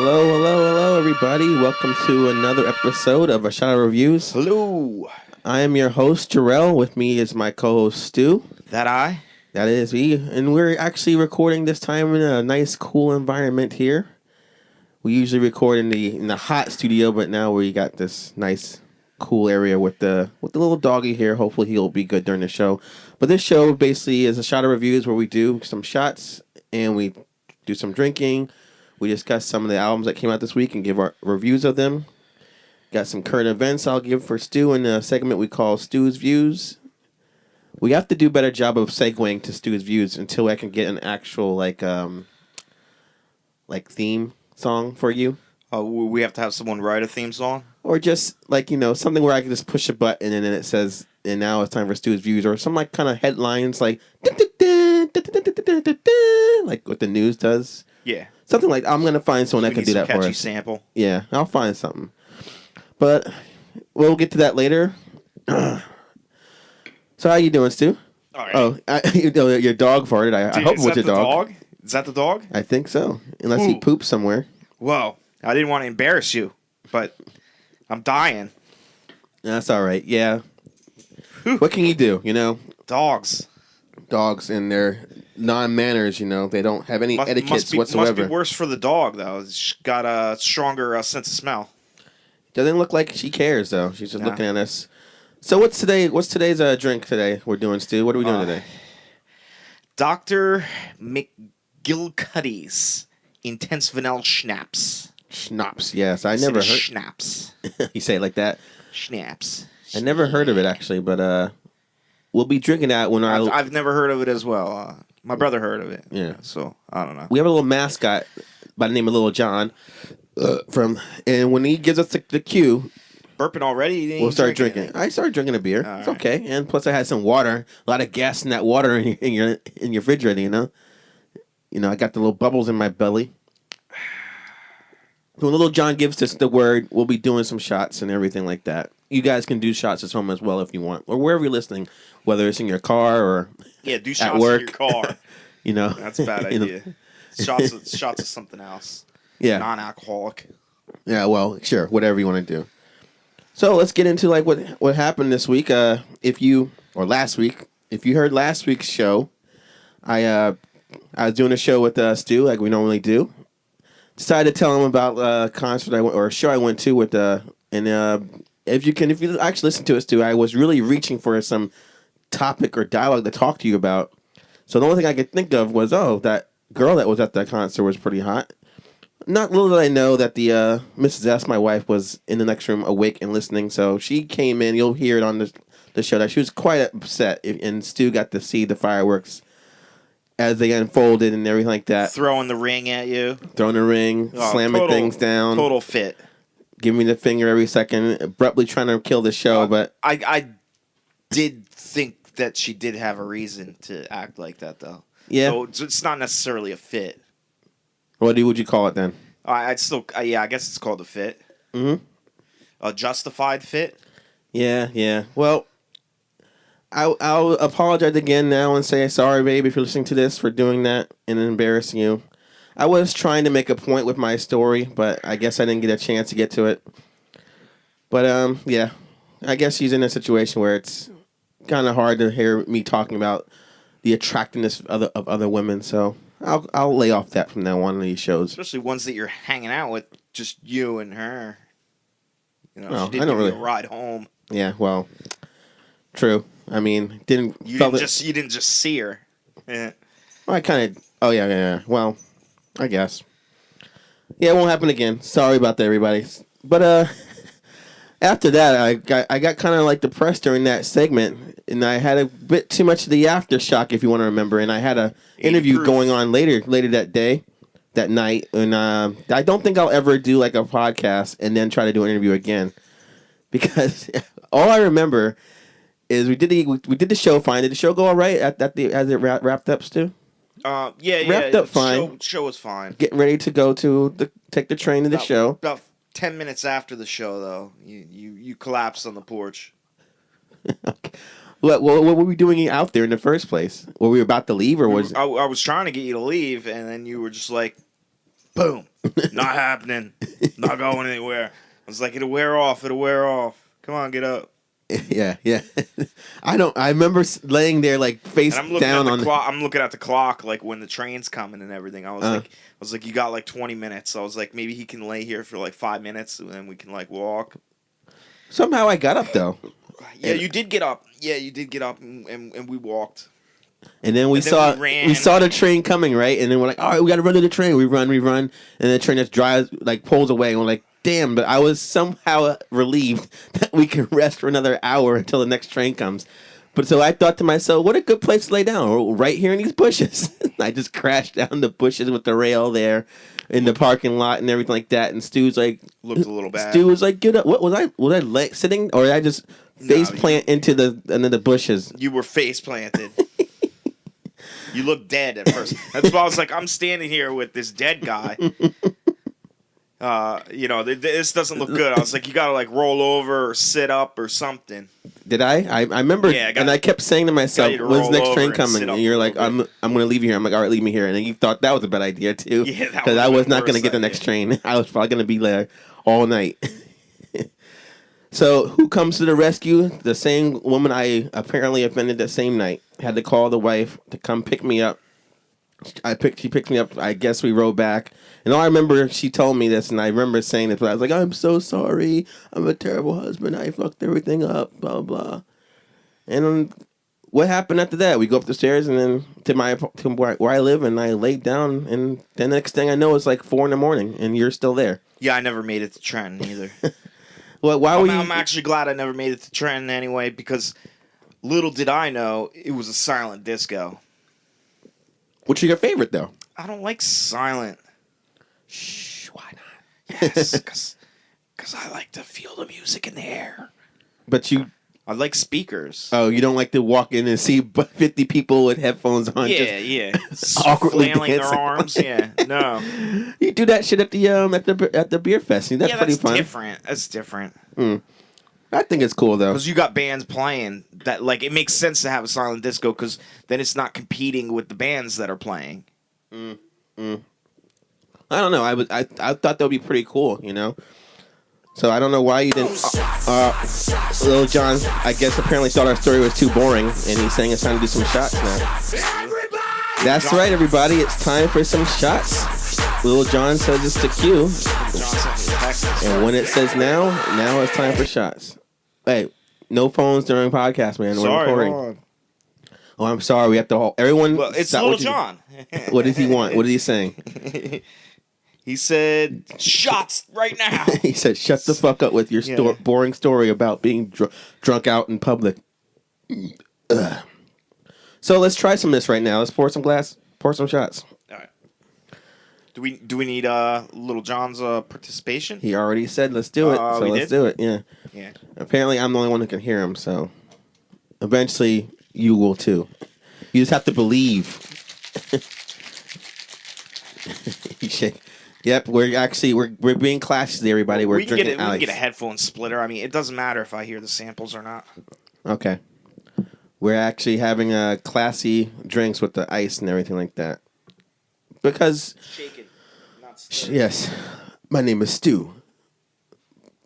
Hello, everybody. Welcome to another episode of A Shot of Reviews. Hello. I am your host, Jarrell. With me is my co-host, Stu. That is me. And we're actually recording this time in a nice, cool environment here. We usually record in the hot studio, but now we got this nice, cool area with the little doggy here. Hopefully he'll be good during the show. But this show basically is A Shot of Reviews where we do some shots and we do some drinking. We discuss some of the albums that came out this week and give our reviews of them. Got some current events I'll give for Stu in a segment we call Stu's Views. We have to do a better job of segueing to Stu's Views until I can get an actual like theme song for you. we have to have someone write a theme song? Or just something where I can just push a button and then it says, and now it's time for Stu's Views, or some like kind of headlines like what the news does. Yeah. Something like I'm gonna find someone that can do that for us. Catchy sample. Yeah, I'll find something. But we'll get to that later. So how you doing, Stu? All right. Oh, your dog farted. I hope it was your dog. Is that the dog? I think so. Unless he pooped somewhere. Whoa. I didn't want to embarrass you, but I'm dying. That's all right. Yeah. What can you do? Dogs and their non-manners. They don't have any etiquettes whatsoever. Must be worse for the dog though. She's got a stronger sense of smell. Doesn't look like she cares though. She's just looking at us. So what's today's drink today we're doing, Stu? What are we doing today? Dr. McGillicuddy's Intense Vanilla Schnapps. Schnapps, yes. I never heard. Schnapps. You say it like that? Schnapps. I never heard of it actually, but we'll be drinking that when I've never heard of it as well. My brother heard of it. Yeah. So I don't know. We have a little mascot by the name of Little John and when he gives us the cue, burping already. We'll start drinking. I started drinking a beer. It's okay, and plus I had some water. A lot of gas in that water in your refrigerator. I got the little bubbles in my belly. When Little John gives us the word, we'll be doing some shots and everything like that. You guys can do shots at home as well if you want, or wherever you're listening, whether it's in your car or do shots at work. In your car. That's a bad idea. Shots of something else. Yeah, non-alcoholic. Yeah, well, sure, whatever you want to do. So let's get into like what happened this week. Last week, if you heard last week's show, I was doing a show with Stu like we normally do. Decided to tell him about a concert or a show I went to with if you actually listen to it, Stu, I was really reaching for some topic or dialogue to talk to you about. So the only thing I could think of was that girl that was at the concert was pretty hot. Not little did I know that the Mrs. S, my wife, was in the next room awake and listening. So she came in. You'll hear it on the show that she was quite upset. And Stu got to see the fireworks as they unfolded and everything like that. Throwing the ring at you. Throwing the ring, slamming things down. Total fit. Giving me the finger every second. Abruptly trying to kill the show. But I did think that she did have a reason to act like that, though. Yeah. So it's not necessarily a fit. What would you call it then? I guess it's called a fit. Mm-hmm. A justified fit. Yeah. Well, I'll apologize again now and say sorry, babe, if you're listening to this for doing that and embarrassing you. I was trying to make a point with my story, but I guess I didn't get a chance to get to it. But yeah, I guess she's in a situation where it's kind of hard to hear me talking about the attractiveness of other women, so I'll lay off that from now on in these shows. Especially ones that you're hanging out with, just you and her. She didn't I don't give you really a ride home. Yeah, well, true. I mean, you didn't just see her. Yeah. Well, I kind of. Oh yeah. Well, I guess. Yeah, it won't happen again. Sorry about that, everybody. But after that, I got kind of like depressed during that segment, and I had a bit too much of the aftershock, if you want to remember. And I had a interview going on later that night, and I don't think I'll ever do like a podcast and then try to do an interview again, because all I remember is we did the show fine. Did the show go all right as it wrapped up, Stu? Yeah. Wrapped up fine. Show was fine. Getting ready to take the train to the show. About 10 minutes after the show, though, you collapsed on the porch. Okay. What were we doing out there in the first place? Were we about to leave, or was I was trying to get you to leave, and then you were just like, Boom. Not happening. Not going anywhere. I was like, it'll wear off. Come on, get up. Yeah. I remember laying there like face And I'm looking down at the on clock. I'm looking at the clock, like when the train's coming and everything. I was like, you got like 20 minutes. So I was like, maybe he can lay here for like 5 minutes, and then we can like walk. Somehow I got up though. Yeah, you did get up. And we walked. And then we saw the train coming, right? And then we're like, all right, we got to run to the train. We run, and the train just drives, like pulls away. And we're like, damn! But I was somehow relieved that we can rest for another hour until the next train comes. But so I thought to myself, what a good place to lay down, right here in these bushes. I just crashed down the bushes with the rail there in the parking lot and everything like that. And Stu's like, looked a little bad. Stu was like, get up. What was I? Was I sitting, or did I just face plant into the bushes? You were face planted. You looked dead at first. That's why I was like, I'm standing here with this dead guy. This doesn't look good. I was like, you gotta like roll over or sit up or something. Did I? I remember, and I kept saying to myself, "When's the next train coming?" And you're like, "I'm gonna leave you here." I'm like, "All right, leave me here." And then you thought that was a bad idea too, because I was not gonna get the next train. I was probably gonna be there all night. So who comes to the rescue? The same woman I apparently offended that same night. Had to call the wife to come pick me up. She picked me up. I guess we rode back. And all I remember, she told me this, and I remember saying this, but I was like, I'm so sorry. I'm a terrible husband. I fucked everything up, blah, blah. And what happened after that? We go up the stairs and then to where I live, and I laid down, and the next thing I know, it's like 4 a.m, and you're still there. Yeah, I never made it to Trenton either. Well, I'm actually glad I never made it to Trenton anyway, because little did I know it was a silent disco. What's your favorite, though? I don't like silent. Shh, why not? Yes, because I like to feel the music in the air. But I like speakers. Oh, you don't like to walk in and see 50 people with headphones on? Yeah. Awkwardly flailing dancing. their arms. Yeah, no. You do that shit at the beer fest. That's pretty fun. That's different. I think it's cool though, because you got bands playing that. Like, it makes sense to have a silent disco because then it's not competing with the bands that are playing. I don't know. I thought that would be pretty cool, you know. So I don't know why you didn't. Lil Jon, I guess, apparently thought our story was too boring, and he's saying it's time to do some shots now. That's right, everybody. It's time for some shots. Lil Jon says it's the cue, and when it says now it's time for shots. Hey, no phones during podcast, man. We're recording. Oh, I'm sorry. We have to. Everyone. Well, it's Lil Jon. What does he want? What is he saying? He said, shots right now. He said, shut the fuck up with your boring story about being drunk out in public. Ugh. So let's try some of this right now. Let's pour some shots. All right. Do we need Lil Jon's participation? He already said let's do it. So let's do it. Yeah. Apparently I'm the only one who can hear him, so eventually you will too. You just have to believe. You shake. Yep, we're being classy, everybody. We're drinking Alex. We can get a headphone splitter. I mean, it doesn't matter if I hear the samples or not. Okay. We're actually having classy drinks with the ice and everything like that. Because shaken, not stirred. Yes. My name is Stu.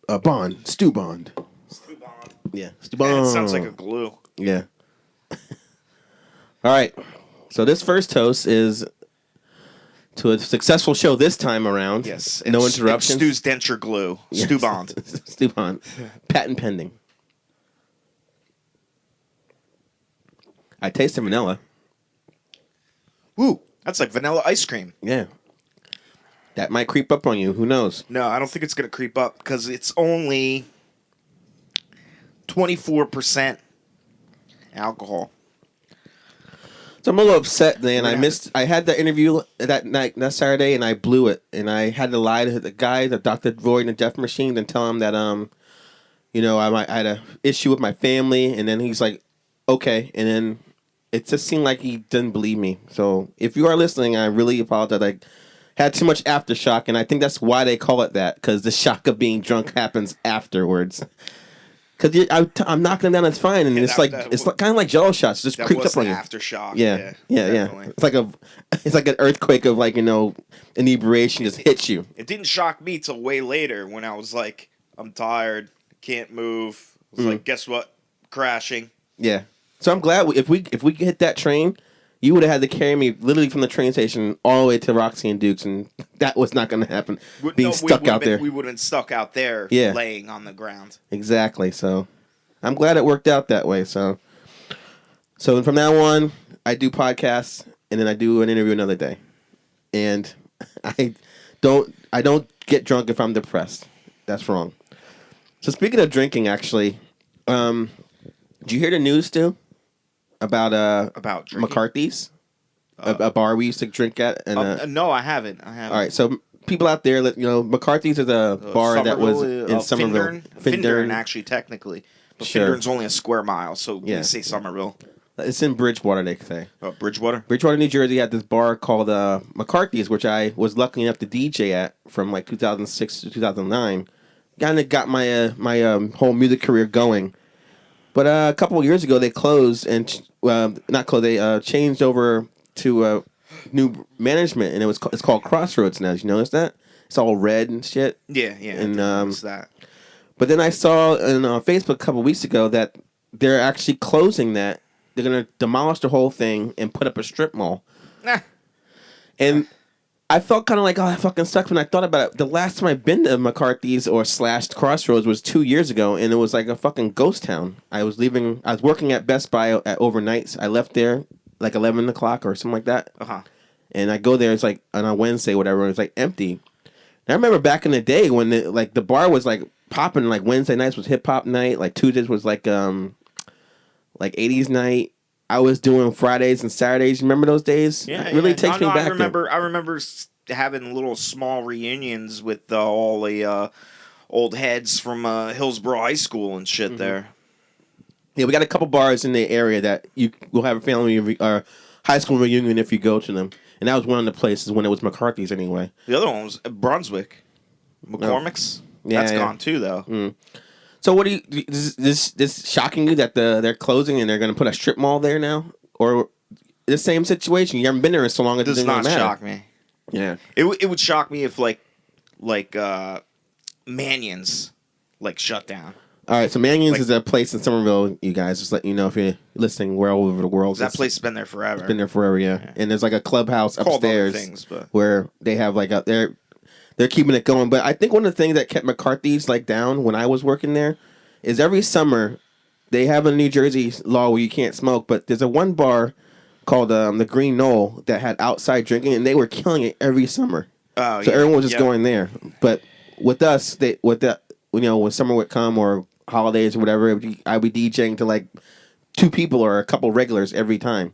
Bond. Stu Bond. Stu Bond. Yeah, Stu Bond. It sounds like a glue. Yeah. All right. So this first toast is to a successful show this time around. Yes. No interruptions. Stu's denture glue. Yes. Stu Bond. Stu Bond. Patent pending. I taste the vanilla. Woo. That's like vanilla ice cream. Yeah. That might creep up on you. Who knows? No, I don't think it's going to creep up because it's only 24% alcohol. So I'm a little upset, man. I had that interview that night, that Saturday, and I blew it. And I had to lie to the guy, the Dr. Void and the Jeff Machine, and tell him that, I had an issue with my family. And then he's like, okay. And then it just seemed like he didn't believe me. So if you are listening, I really apologize. I had too much aftershock, and I think that's why they call it that, because the shock of being drunk happens afterwards. because I'm knocking them down. It's fine, and it's kind of like Jello shots. It just that creeps was up on the you. aftershock. Yeah. Definitely. It's like an earthquake of like inebriation just hits you. It didn't shock me till way later when I was like, I'm tired, can't move. I was like, guess what? Crashing. Yeah. So I'm glad if we hit that train, you would have had to carry me literally from the train station all the way to Roxy and Duke's, and that was not going to happen. Stuck out there. We would have been stuck out there, Yeah. laying on the ground. Exactly. So I'm glad it worked out that way. So from now on, I do podcasts, and then I do an interview another day, and I don't get drunk if I'm depressed. That's wrong. So speaking of drinking, actually, did you hear the news, Stu? About drinking? McCarthy's, a bar we used to drink at. And no, I haven't. All right, so people out there, McCarthy's is a bar that was in Somerville. Findern, actually, technically. But sure. Findern's only a square mile, so we say Somerville. It's in Bridgewater, they say. Oh, Bridgewater? Bridgewater, New Jersey had this bar called McCarthy's, which I was lucky enough to DJ at from like 2006 to 2009. Kind of got my whole music career going. But a couple of years ago, they closed and not closed. They changed over to new management, and it's called Crossroads now. Did you notice that? It's all red and shit. Yeah. And what's that? But then I saw on Facebook a couple of weeks ago that they're actually closing that. They're gonna demolish the whole thing and put up a strip mall. And I felt kind of like, oh, that fucking sucks when I thought about it. The last time I've been to McCarthy's or / Crossroads was 2 years ago, and it was like a fucking ghost town. I was working at Best Buy at overnights. I left there like 11 o'clock or something like that. And I go there, it's like on a Wednesday, whatever, it's like empty. And I remember back in the day when the bar was like popping, like Wednesday nights was hip hop night, like Tuesdays was like 80s night. I was doing Fridays and Saturdays. Remember those days? Yeah, it really takes me back. I remember having little small reunions with all the old heads from Hillsborough High School and shit there. Yeah, we got a couple bars in the area that you will have a family or high school reunion if you go to them. And that was one of the places when it was McCarthy's anyway. The other one was Brunswick. McCormick's. Yeah, That's gone too, though. So what do you... Is this shocking you that they're closing and they're going to put a strip mall there now? Or the same situation? You haven't been there in so long it doesn't not matter. Shock me. Yeah. It would shock me if like Mannion's shut down. All right, so Mannion's is a place in Somerville, you guys. Just letting you know if you're listening, we're all over the world. That place has been there forever. It's been there forever, yeah. And there's like a clubhouse upstairs where they have they're keeping it going. But I think one of the things that kept McCarthy's down when I was working there is every summer they have a New Jersey law where you can't smoke, but there's one bar called the Green Knoll that had outside drinking, and they were killing it every summer. Oh, so everyone was just going there. But with us, when summer would come or holidays or whatever, I'd be DJing to 2 people or a couple regulars every time.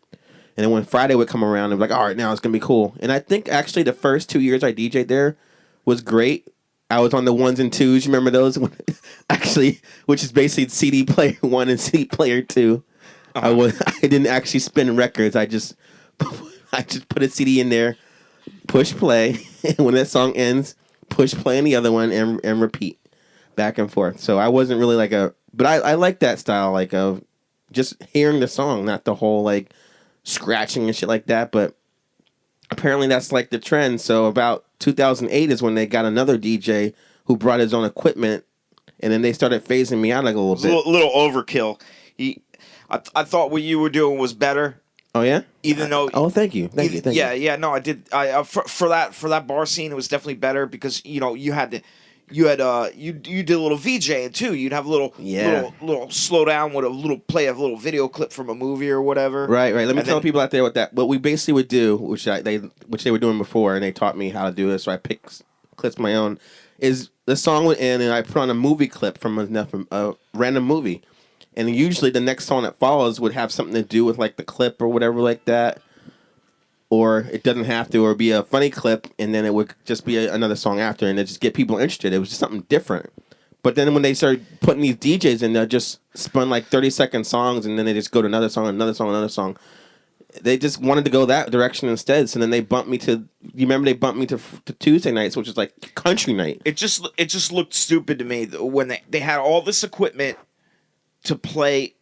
And then when Friday would come around, I'd be like, all right, now it's going to be cool. And I think actually the first 2 years I DJ'd there was great. I was on the 1s and 2s. You remember those? Actually, which is basically CD player 1 and CD player 2. I didn't actually spin records. I just put a CD in there, push play, and when that song ends, push play on the other one and repeat back and forth. So I wasn't really but I like that style, of just hearing the song, not the whole scratching and shit like that. But apparently that's the trend. So about 2008 is when they got another DJ who brought his own equipment, and then they started phasing me out a little bit. A little overkill. I thought what you were doing was better. Oh yeah. Even though. Oh, thank you. Thank you. Yeah. No, I did. For that bar scene, it was definitely better because you did a little VJing too. You'd have a little slow down with a little video clip from a movie or whatever. Right. Let me tell people out there what we basically would do, which they were doing before, and they taught me how to do this. So I picked clips of my own. Is the song would end, and I put on a movie clip from a random movie, and usually the next song that follows would have something to do with the clip or whatever like that. Or it doesn't have to, or be a funny clip, and then it would just be another song after, and it just get people interested. It was just something different. But then when they started putting these DJs in, they just spun 30-second songs, and then they just go to another song, another song, another song. They just wanted to go that direction instead. So then they bumped me to. You remember they bumped me to Tuesday nights, which is country night. It just looked stupid to me when they had all this equipment to play.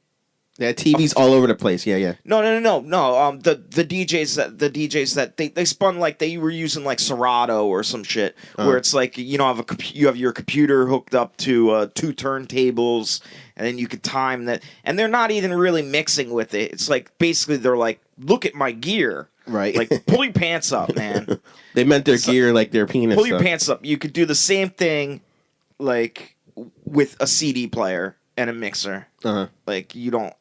They had TVs all over the place. Yeah. No. The DJs that they spun like they were using like Serato or some shit, where it's like you have your computer hooked up to 2 turntables, and then you could time that, and they're not even really mixing with it. It's like basically they're like, look at my gear, right? Like pull your pants up, man. They meant their gear like their penis. Pull your pants up. You could do the same thing, like with a CD player and a mixer. Like you don't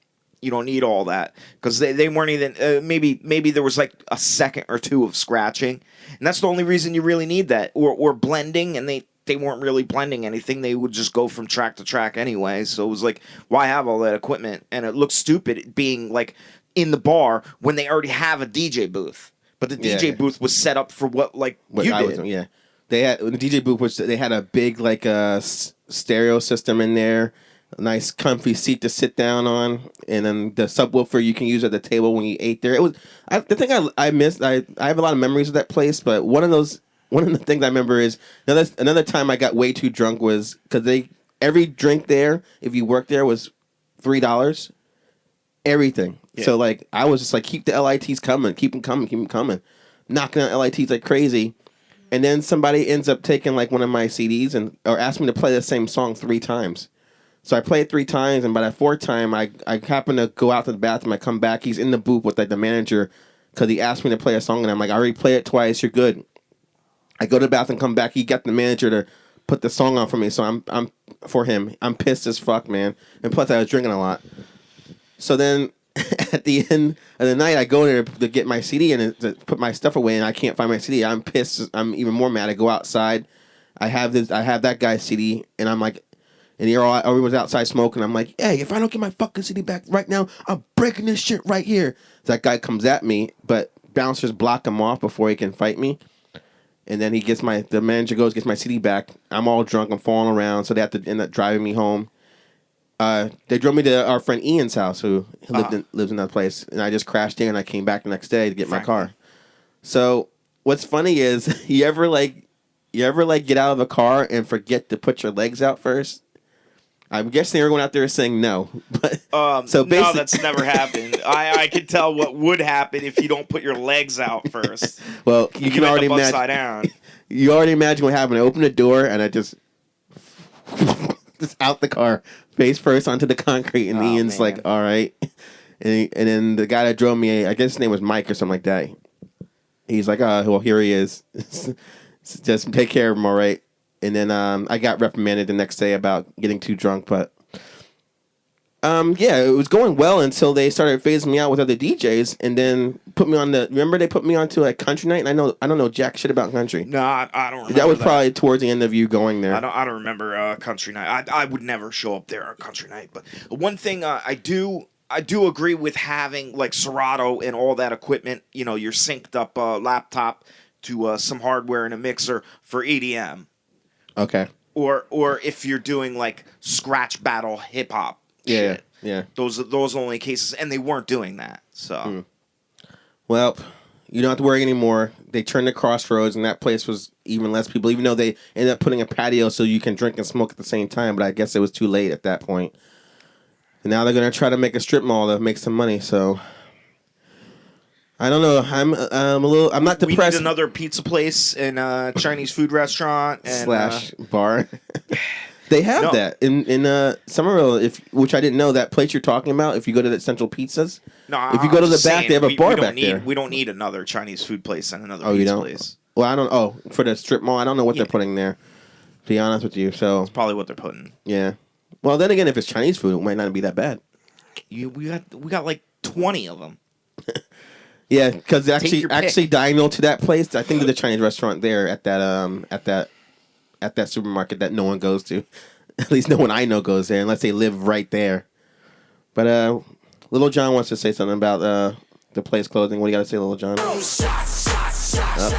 need all that, because they weren't even maybe there was like a second or two of scratching, and that's the only reason you really need that, or blending, and they weren't really blending anything. They would just go from track to track anyway, so it was like, why have all that equipment? And it looks stupid being like in the bar when they already have a DJ booth, but the DJ booth was set up for what you did. They had the DJ booth, which they had a big like stereo system in there, a nice comfy seat to sit down on, and then the subwoofer you can use at the table when you ate there. It was the thing I missed. I have a lot of memories of that place, but one of the things I remember is another time I got way too drunk was because every drink there, if you worked there, was $3. Everything. Yeah. So like I was just like, keep the LITs coming, keep them coming, knocking out LITs like crazy. And then somebody ends up taking like one of my CDs or asked me to play the same song 3 times. So I play it 3 times, and by that 4th time, I happen to go out to the bathroom. I come back. He's in the booth with like the manager because he asked me to play a song, and I'm like, I already played it twice. You're good. I go to the bathroom, come back. He got the manager to put the song on for me. So I'm for him. I'm pissed as fuck, man. And plus, I was drinking a lot. So then at the end of the night, I go in there to get my CD and to put my stuff away, and I can't find my CD. I'm pissed. I'm even more mad. I go outside. I have that guy's CD, and I'm like. And everyone's outside smoking. I'm like, hey, if I don't get my fucking CD back right now, I'm breaking this shit right here. That guy comes at me, but bouncers block him off before he can fight me. And then the manager gets my CD back. I'm all drunk. I'm falling around, so they have to end up driving me home. They drove me to our friend Ian's house, who lives in that place. And I just crashed in, and I came back the next day to get my car. So what's funny is, you ever get out of a car and forget to put your legs out first? I'm guessing everyone out there is saying no, but no, that's never happened. I can tell what would happen if you don't put your legs out first. Well, you can already imagine. Upside down. You already imagine what happened. I opened the door and I just out the car, face first onto the concrete, and Ian's like, "All right," and then the guy that drove me, I guess his name was Mike or something like that. He's like, well, here he is. Just take care of him, all right." And then I got reprimanded the next day about getting too drunk, but it was going well until they started phasing me out with other DJs, and then put me on remember they put me onto like country night, and I don't know jack shit about country. No, I don't remember. That was probably towards the end of you going there. I don't remember country night. I would never show up there on country night, but one thing I do agree with having like Serato and all that equipment, your synced up laptop to some hardware and a mixer for EDM. Okay. Or if you're doing like scratch battle hip hop shit. Yeah. Those are the only cases, and they weren't doing that. So Well, you don't have to worry anymore. They turned the Crossroads, and that place was even less people, even though they ended up putting a patio so you can drink and smoke at the same time, but I guess it was too late at that point. And now they're going to try to make a strip mall to make some money, so I don't know. I'm not depressed. We need another pizza place and a Chinese food restaurant and / bar. They have that in Somerville, which I didn't know. That place you're talking about. If you go to that Central Pizzas, if you go to the back, they have a bar back there. We don't need another Chinese food place and another pizza place. Well, I don't. Oh, for the strip mall, I don't know what they're putting there. To be honest with you, so it's probably what they're putting. Yeah. Well, then again, if it's Chinese food, it might not be that bad. We got like 20 of them. Yeah, because actually diagonal to that place, I think there's a Chinese restaurant there at that supermarket that no one goes to. At least no one I know goes there unless they live right there. But Little John wants to say something about the place closing. What do you got to say, Little John? Oh,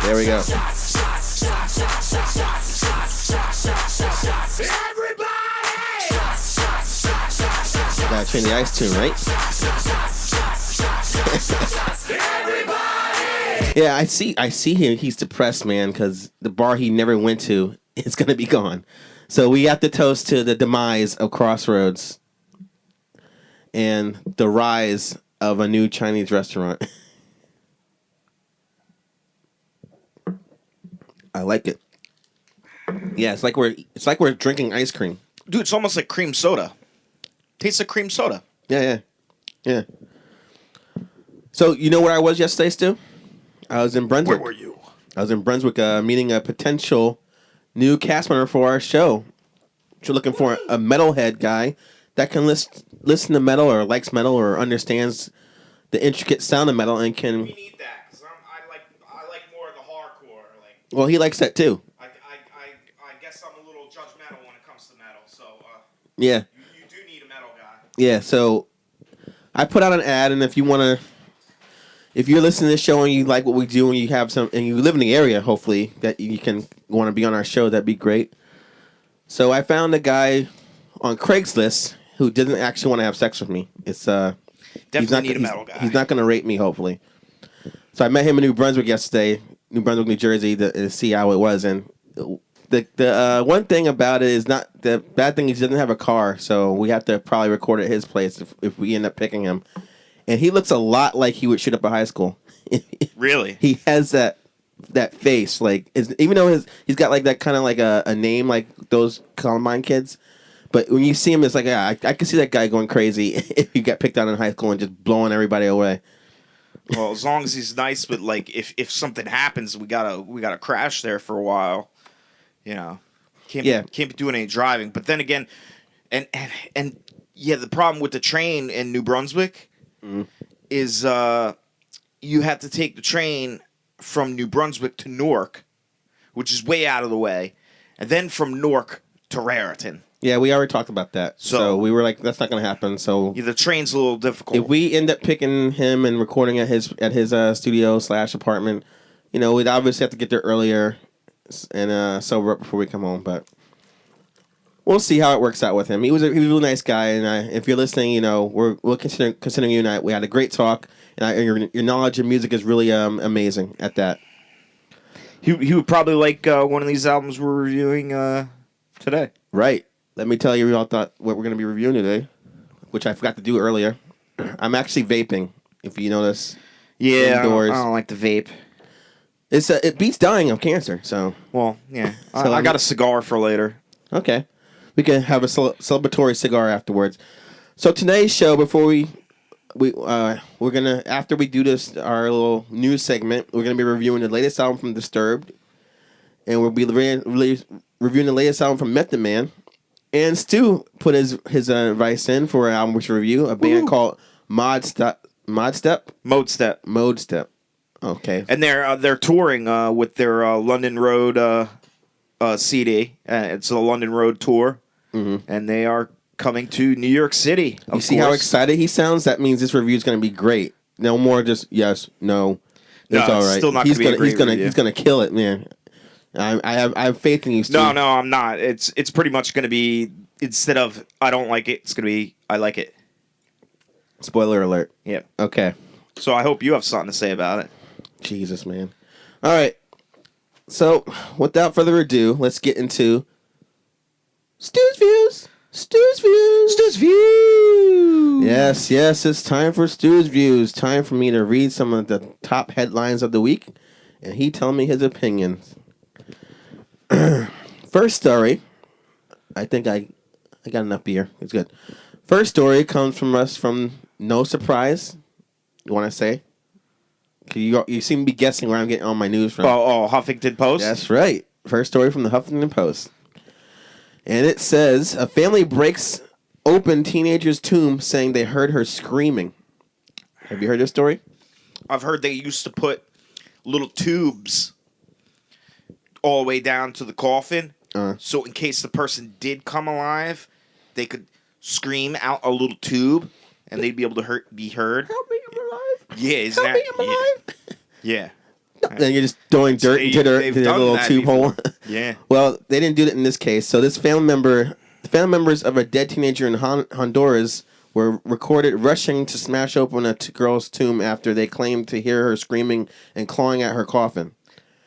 there we go. Gotta change the ice tune, right? Yeah, I see him. He's depressed, man, because the bar he never went to is gonna be gone. So we have to toast to the demise of Crossroads. and the rise of a new Chinese restaurant. I like it. Yeah, it's like we're drinking ice cream. Dude, it's almost like cream soda. Tastes like cream soda. Yeah. So you know where I was yesterday, Stu? I was in Brunswick. Where were you? I was in Brunswick meeting a potential new cast member for our show. You're looking for a metalhead guy that can listen to metal or likes metal or understands the intricate sound of metal and can. We need that because I like more of the hardcore. Like, well, he likes that too. I guess I'm a little judgmental when it comes to metal. So yeah, you do need a metal guy. Yeah, so I put out an ad, and if you're listening to this show and you like what we do, and you have and you live in the area, hopefully that you can want to be on our show, that'd be great. So I found a guy on Craigslist who didn't actually want to have sex with me. It's definitely need a metal guy. He's not going to rape me, hopefully. So I met him in New Brunswick yesterday, New Brunswick, New Jersey, to see how it was. And the one thing about it is not the bad thing is he doesn't have a car, so we have to probably record at his place if we end up picking him. And he looks a lot like he would shoot up a high school. Really? He has that face, like even though he's got like that kind of like a name like those Columbine kids. But when you see him, it's like, yeah, I can see that guy going crazy if he got picked out in high school and just blowing everybody away. Well, as long as he's nice, but like if something happens, we gotta crash there for a while. You know, can't be doing any driving. But then again, and yeah, the problem with the train in New Brunswick is you have to take the train from New Brunswick to Newark, which is way out of the way, and then from Newark to Raritan. Yeah, we already talked about that. So we were like, that's not going to happen. So yeah, the train's a little difficult. If we end up picking him and recording at his studio / apartment, you know, we'd obviously have to get there earlier and sober up before we come home. But we'll see how it works out with him. He was a really nice guy, and if you're listening, you know, we'll considering you. And we had a great talk, and your knowledge of music is really amazing at that. He would probably like one of these albums we're reviewing today. Right. Let me tell you what we're going to be reviewing today, which I forgot to do earlier. I'm actually vaping, if you notice. Yeah, I don't like the vape. It beats dying of cancer, so. Well, yeah. So I got a cigar for later. Okay. We can have a celebratory cigar afterwards. So today's show, before we're gonna, after we do this, our little news segment, we're gonna be reviewing the latest album from Disturbed, and we'll be reviewing the latest album from Method Man. And Stu put his advice in for an album we should review, a band called Modestep. Okay. And they're touring with their London Road CD. It's a London Road tour, and they are coming to New York City. You see how excited he sounds? That means this review is going to be great. No more just yes, no. It's all right. Still not he's gonna kill it, man. I have faith in you, Stu. No, I'm not. It's pretty much going to be, instead of I don't like it, it's going to be I like it. Spoiler alert. Yep. Okay. So I hope you have something to say about it. Jesus, man. All right. So, without further ado, let's get into Stu's Views. Stu's Views. Stu's Views. Yes, it's time for Stu's Views. Time for me to read some of the top headlines of the week, and he tell me his opinions. First story. I think I got enough beer. It's good. First story comes from us from No Surprise. You want to say? You seem to be guessing where I'm getting all my news from. Oh, Huffington Post? That's right. First story from the Huffington Post. And it says, a family breaks open teenager's tomb saying they heard her screaming. Have you heard this story? I've heard they used to put little tubes all the way down to the coffin. So in case the person did come alive, they could scream out a little tube and they'd be able to be heard. Help me, I'm alive. Yeah, isn't Help me, I'm alive. Yeah. Then you're just throwing dirt into their little tube hole. Yeah. Well, they didn't do that in this case. So the family members of a dead teenager in Honduras were recorded rushing to smash open a girl's tomb after they claimed to hear her screaming and clawing at her coffin.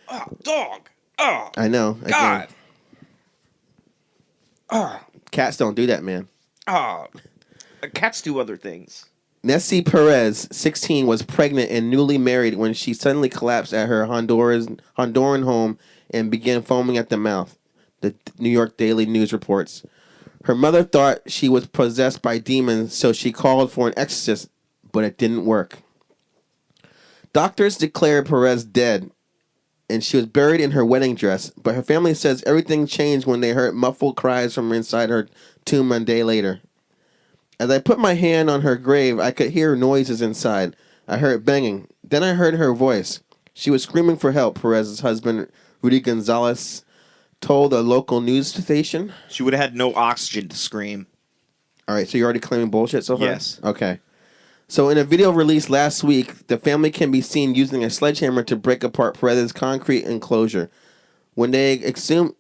Oh, dog. Oh. I know. God. Oh. Cats don't do that, man. Oh. Cats do other things. Nessie Perez, 16, was pregnant and newly married when she suddenly collapsed at her Honduran home and began foaming at the mouth, the New York Daily News reports. Her mother thought she was possessed by demons, so she called for an exorcist, but it didn't work. Doctors declared Perez dead, and she was buried in her wedding dress, but her family says everything changed when they heard muffled cries from inside her tomb a day later. As I put my hand on her grave, I could hear noises inside. I heard banging. Then I heard her voice. She was screaming for help, Perez's husband, Rudy Gonzalez, told a local news station. She would have had no oxygen to scream. All right, so you're already claiming bullshit so far? Yes. Okay. So in a video released last week, the family can be seen using a sledgehammer to break apart Perez's concrete enclosure. When they exhumed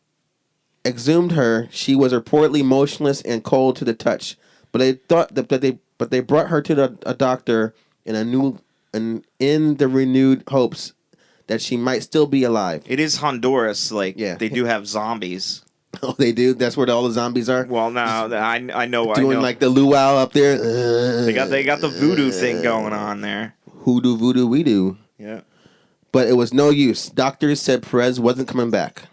her, she was reportedly motionless and cold to the touch. But they thought that they brought her to a doctor in the renewed hopes that she might still be alive. It is Honduras, they do have zombies. Oh, they do. That's where all the zombies are. Well, no, I know. Doing like the luau up there. They got the voodoo thing going on there. Hoodoo, voodoo, we do. Yeah. But it was no use. Doctors said Perez wasn't coming back.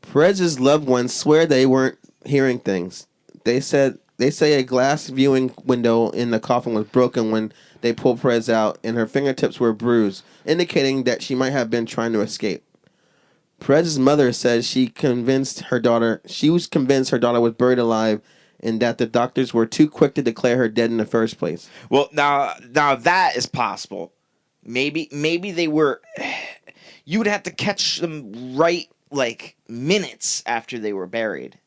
Perez's loved ones swear they weren't hearing things. They say a glass viewing window in the coffin was broken when they pulled Perez out, and her fingertips were bruised, indicating that she might have been trying to escape. Perez's mother says she was convinced her daughter was buried alive, and that the doctors were too quick to declare her dead in the first place. Well, now that is possible. Maybe they were. You would have to catch them right minutes after they were buried.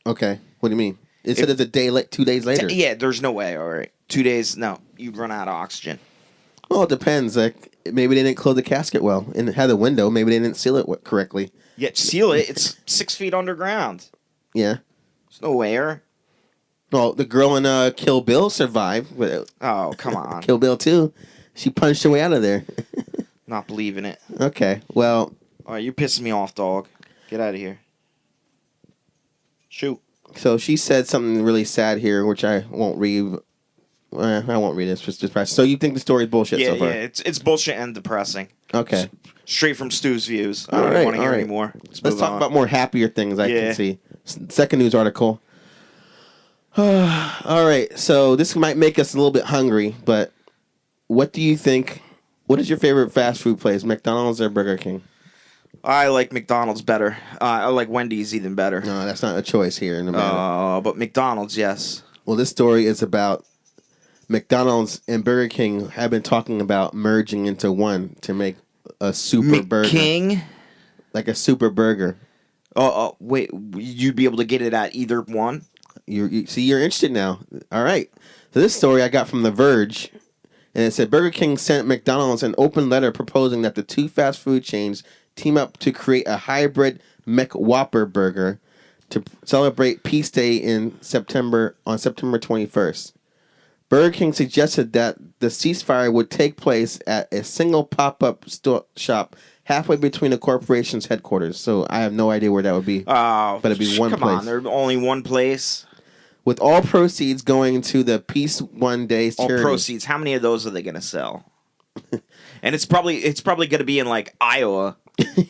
Okay, what do you mean? It said it's a day 2 days later. Yeah, there's no way. All right, 2 days. No, you'd run out of oxygen. Well, it depends. Maybe they didn't close the casket well and it had a window. Maybe they didn't seal it correctly. Yeah, seal it. It's 6 feet underground. Yeah. There's no air. Well, the girl in Kill Bill survived. Oh, come on. Kill Bill 2. She punched her way out of there. Not believing it. Okay, well. All right, you're pissing me off, dog. Get out of here. Shoot. So she said something really sad here, which I won't read. I won't read it. It's just depressing. So you think the story is bullshit so far? Yeah, it's bullshit and depressing. Okay. Straight from Stu's views. I All don't right, want to hear all right. anymore. Let's talk about more happier things I can see. Second news article. All right, so this might make us a little bit hungry, but what do you think? What is your favorite fast food place, McDonald's or Burger King? I like McDonald's better. I like Wendy's even better. No, that's not a choice here in America. But McDonald's, yes. Well, this story is about McDonald's and Burger King have been talking about merging into one to make a super burger. King? Like a super burger. Wait, you'd be able to get it at either one? See, you're interested now. All right. So this story I got from The Verge, and it said Burger King sent McDonald's an open letter proposing that the two fast food chains team up to create a hybrid McWhopper burger to celebrate Peace Day on September 21st. Burger King suggested that the ceasefire would take place at a single pop-up shop halfway between the corporation's headquarters. So I have no idea where that would be. But it'd be one place. Come on, there's only one place. With all proceeds going to the Peace One Days charity. All proceeds. How many of those are they going to sell? And it's probably going to be in Iowa.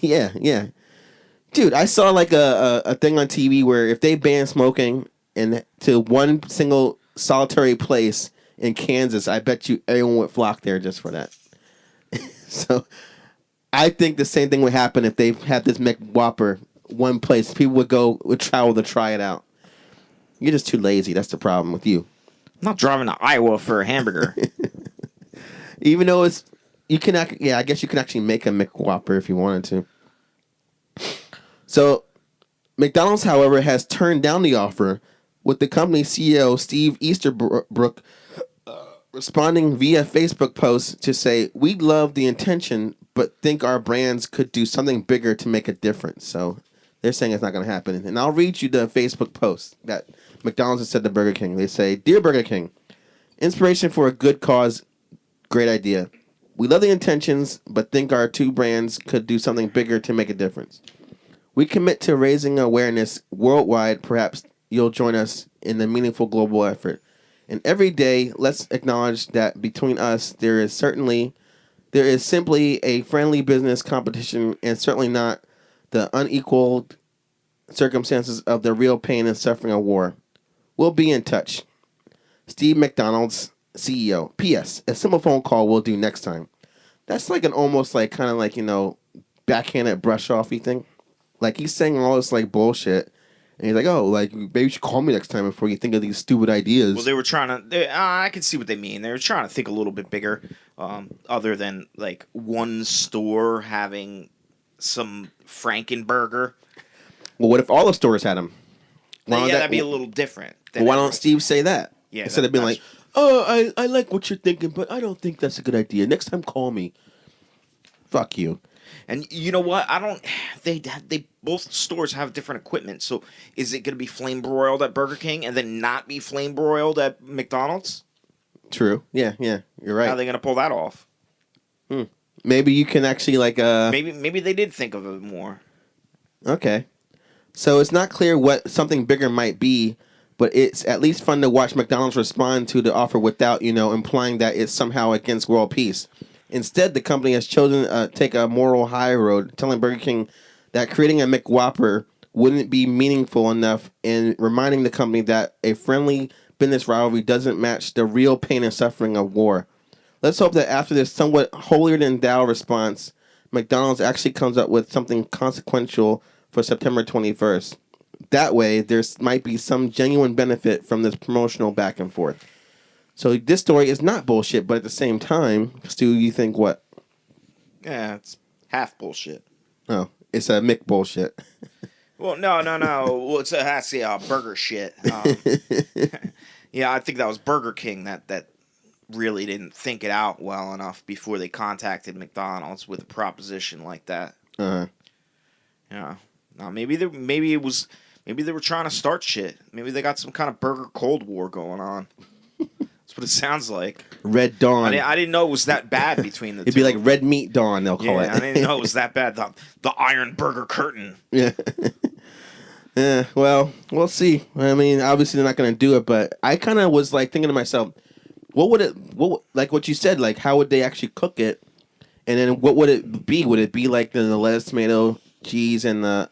Yeah. Dude, I saw a thing on TV where if they ban smoking to one single solitary place in Kansas, I bet you everyone would flock there just for that. So I think the same thing would happen if they had this McWhopper one place. People would travel to try it out. You're just too lazy. That's the problem with you. I'm not driving to Iowa for a hamburger. Even though I guess you can actually make a McWhopper if you wanted to. So, McDonald's, however, has turned down the offer, with the company's CEO, Steve Easterbrook, responding via Facebook post to say, "We love the intention, but think our brands could do something bigger to make a difference." So, they're saying it's not going to happen. And I'll read you the Facebook post that McDonald's has said to Burger King. They say, "Dear Burger King, inspiration for a good cause, great idea. We love the intentions, but think our two brands could do something bigger to make a difference. We commit to raising awareness worldwide. Perhaps you'll join us in the meaningful global effort. And every day, let's acknowledge that between us, there is simply a friendly business competition, and certainly not the unequaled circumstances of the real pain and suffering of war. We'll be in touch. Steve McDonald's CEO. P.S. A simple phone call will do next time. That's like an almost like kind of like, backhanded brush offy thing. Like he's saying all this like bullshit. And he's like, oh, like maybe you should call me next time before you think of these stupid ideas. Well, they were trying to. I can see what they mean. They were trying to think a little bit bigger, other than like one store having some Frankenburger. Well, what if all the stores had them? That'd be a little different. Well, why don't Steve say that? Yeah, instead of being like, oh, I like what you're thinking, but I don't think that's a good idea. Next time, call me. Fuck you. And you know what? I don't. They both stores have different equipment. So is it going to be flame broiled at Burger King and then not be flame broiled at McDonald's? True. Yeah. You're right. How are they going to pull that off? Maybe you can actually like Maybe they did think of it more. Okay. So it's not clear what something bigger might be, but it's at least fun to watch McDonald's respond to the offer without, implying that it's somehow against world peace. Instead, the company has chosen to take a moral high road, telling Burger King that creating a McWhopper wouldn't be meaningful enough, and reminding the company that a friendly business rivalry doesn't match the real pain and suffering of war. Let's hope that after this somewhat holier-than-thou response, McDonald's actually comes up with something consequential for September 21st. That way, there might be some genuine benefit from this promotional back and forth. So this story is not bullshit, but at the same time, Stu, you think what? Yeah, it's half bullshit. Oh, it's a Mick bullshit. Well, no. Well, it's actually burger shit. Yeah, I think that was Burger King that really didn't think it out well enough before they contacted McDonald's with a proposition like that. Uh-huh. Yeah. No, maybe they were trying to start shit. Maybe they got some kind of burger Cold War going on. That's what it sounds like. Red Dawn. I didn't know it was that bad between the It'd two. be like Red Meat Dawn, they'll call it. I didn't know it was that bad. The Iron Burger Curtain. Yeah. Yeah, well, we'll see. I mean, obviously they're not going to do it, but I kind of was like thinking to myself, like what you said, like how would they actually cook it? And then what would it be? Would it be like the lettuce, tomato, cheese, and the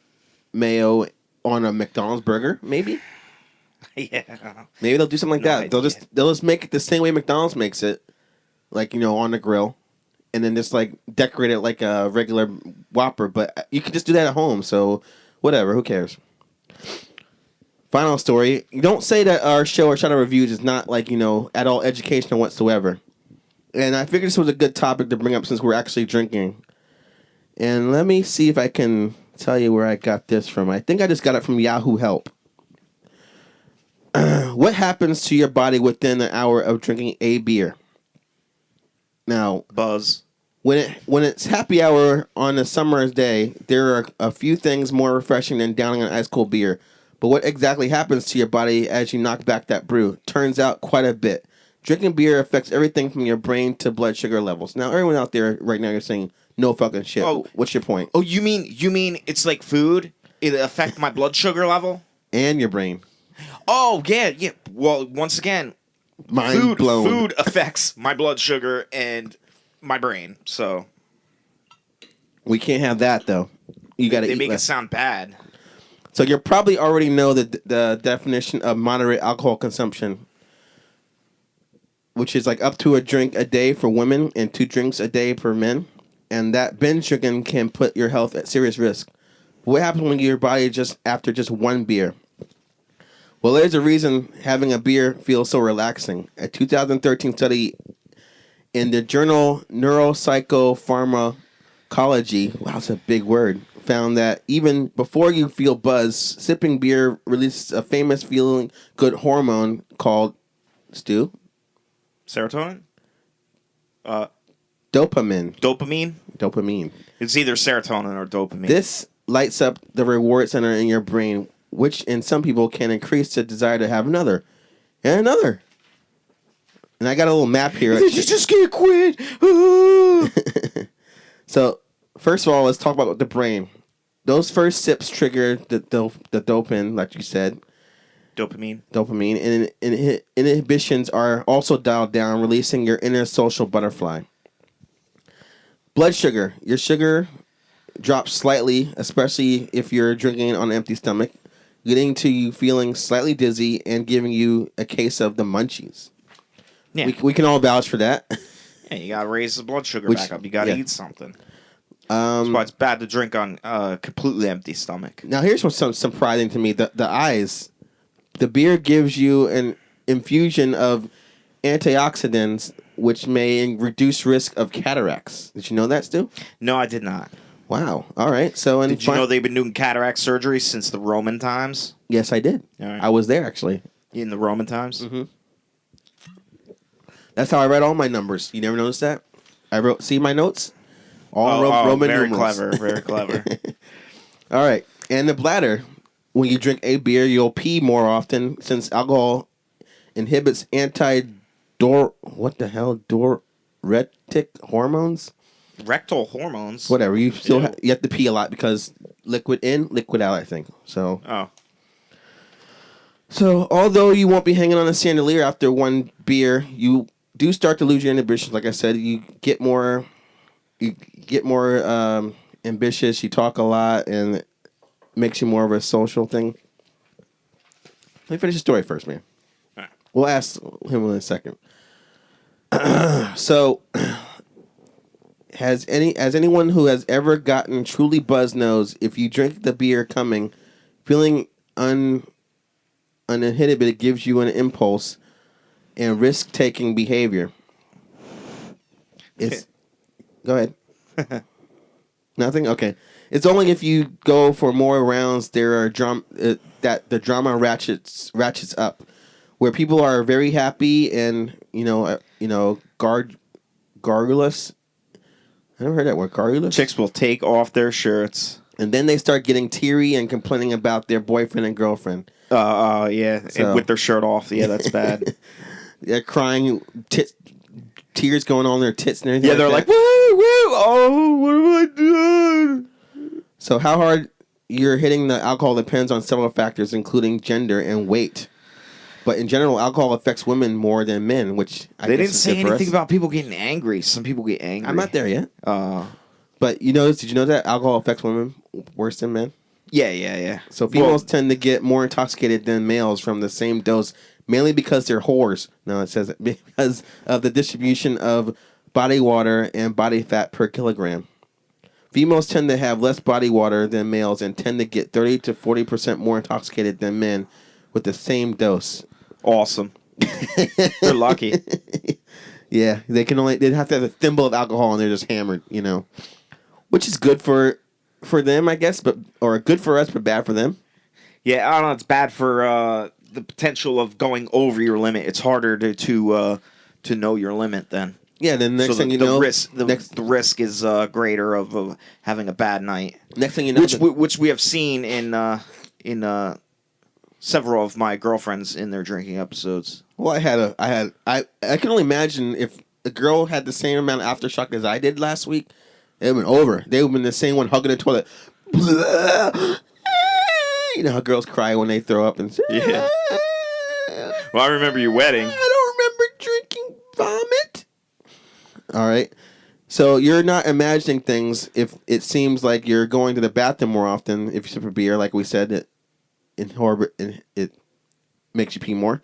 mayo on a McDonald's burger? Maybe. Yeah. Maybe they'll do something like that. Idea. They'll just make it the same way McDonald's makes it, like on the grill, and then just like decorate it like a regular Whopper. But you can just do that at home. So whatever. Who cares? Final story. You don't say that our show or Shadow Reviews is not like, at all educational whatsoever. And I figured this was a good topic to bring up since we're actually drinking. And let me see if I can tell you where I got this from. I think I just got it from Yahoo Help. What happens to your body within an hour of drinking a beer? Now, Buzz. When it's happy hour on a summer's day, there are a few things more refreshing than downing an ice cold beer. But what exactly happens to your body as you knock back that brew? Turns out quite a bit. Drinking beer affects everything from your brain to blood sugar levels. Now, everyone out there right now, you're saying, no fucking shit. Oh, what's your point? Oh, you mean it's like food? It affect my blood sugar level? And your brain. Oh, yeah. Well, once again, Mind blown. Food affects my blood sugar and my brain, so we can't have that though. You got to. They make it sound bad. So you probably already know the definition of moderate alcohol consumption, which is like up to a drink a day for women and 2 drinks a day for men, and that binge drinking can put your health at serious risk. What happens when your body after just one beer? Well, there's a reason having a beer feels so relaxing. A 2013 study in the journal Neuropsychopharmacology, wow, that's a big word, found that even before you feel buzz, sipping beer releases a famous feeling good hormone called, Stu? Serotonin? Dopamine. Dopamine? It's either serotonin or dopamine. This lights up the reward center in your brain, which in some people can increase the desire to have another and another. And I got a little map here. You just can't quit. So, first of all, let's talk about the brain. Those first sips trigger the dopamine, like you said. Dopamine. And inhibitions are also dialed down, releasing your inner social butterfly. Blood sugar. Your sugar drops slightly, especially if you're drinking on an empty stomach, getting to you feeling slightly dizzy and giving you a case of the munchies. Yeah. We can all vouch for that. Yeah, you got to raise the blood sugar back up. You got to eat something. That's why it's bad to drink on a completely empty stomach. Now, here's what's surprising to me. The eyes. The beer gives you an infusion of antioxidants, which may reduce risk of cataracts. Did you know that, Stu? No, I did not. Wow. All right. So, did you know they've been doing cataract surgery since the Roman times? Yes, I did. All right. I was there, actually. In the Roman times? Mm-hmm. That's how I read all my numbers. You never noticed that? See my notes? All Roman very numerals. Clever. Very clever. All right. And the bladder. When you drink a beer, you'll pee more often since alcohol inhibits diuretic hormones. Rectal hormones. Whatever. You still you have to pee a lot because liquid in, liquid out, I think. So although you won't be hanging on a chandelier after one beer, you do start to lose your inhibitions. Like I said, you get more ambitious. You talk a lot, and it makes you more of a social thing. Let me finish the story first, man. All right. We'll ask him in a second. So, has anyone who has ever gotten truly buzzed knows if you drink the beer coming, feeling uninhibited, it gives you an impulse and risk-taking behavior. Go ahead. Nothing? Okay. It's only if you go for more rounds there are that the drama ratchets up, where people are very happy and garrulous. I never heard that word, garrulous. Chicks will take off their shirts, and then they start getting teary and complaining about their boyfriend and girlfriend. Yeah, and with their shirt off. Yeah, that's bad. They're crying, tears going on their tits and everything. Yeah, they're like, woo, woo, oh, what have I done? So how hard you're hitting the alcohol depends on several factors, including gender and weight. But in general, alcohol affects women more than men, which they didn't say anything about people getting angry. Some people get angry. I'm not there yet. But did you know that alcohol affects women worse than men? Yeah. So females tend to get more intoxicated than males from the same dose, mainly because they're whores. No, it says it because of the distribution of body water and body fat per kilogram. Females tend to have less body water than males and tend to get 30 to 40% more intoxicated than men with the same dose. Awesome. They're lucky. Yeah, they have to have a thimble of alcohol and they're just hammered, which is good for them, I guess, or good for us, but bad for them. Yeah, I don't know. It's bad for the potential of going over your limit. It's harder to know your limit then. Yeah, then next thing you know, the risk is greater of having a bad night. Next thing you know, which we have seen in several of my girlfriends in their drinking episodes. Well, I can only imagine if a girl had the same amount of aftershock as I did last week, it would have been over. They would have been the same one hugging the toilet. You know how girls cry when they throw up and yeah. Well, I remember your wedding. I don't remember drinking vomit. All right. So you're not imagining things if it seems like you're going to the bathroom more often. If you sip a beer, like we said, it makes you pee more.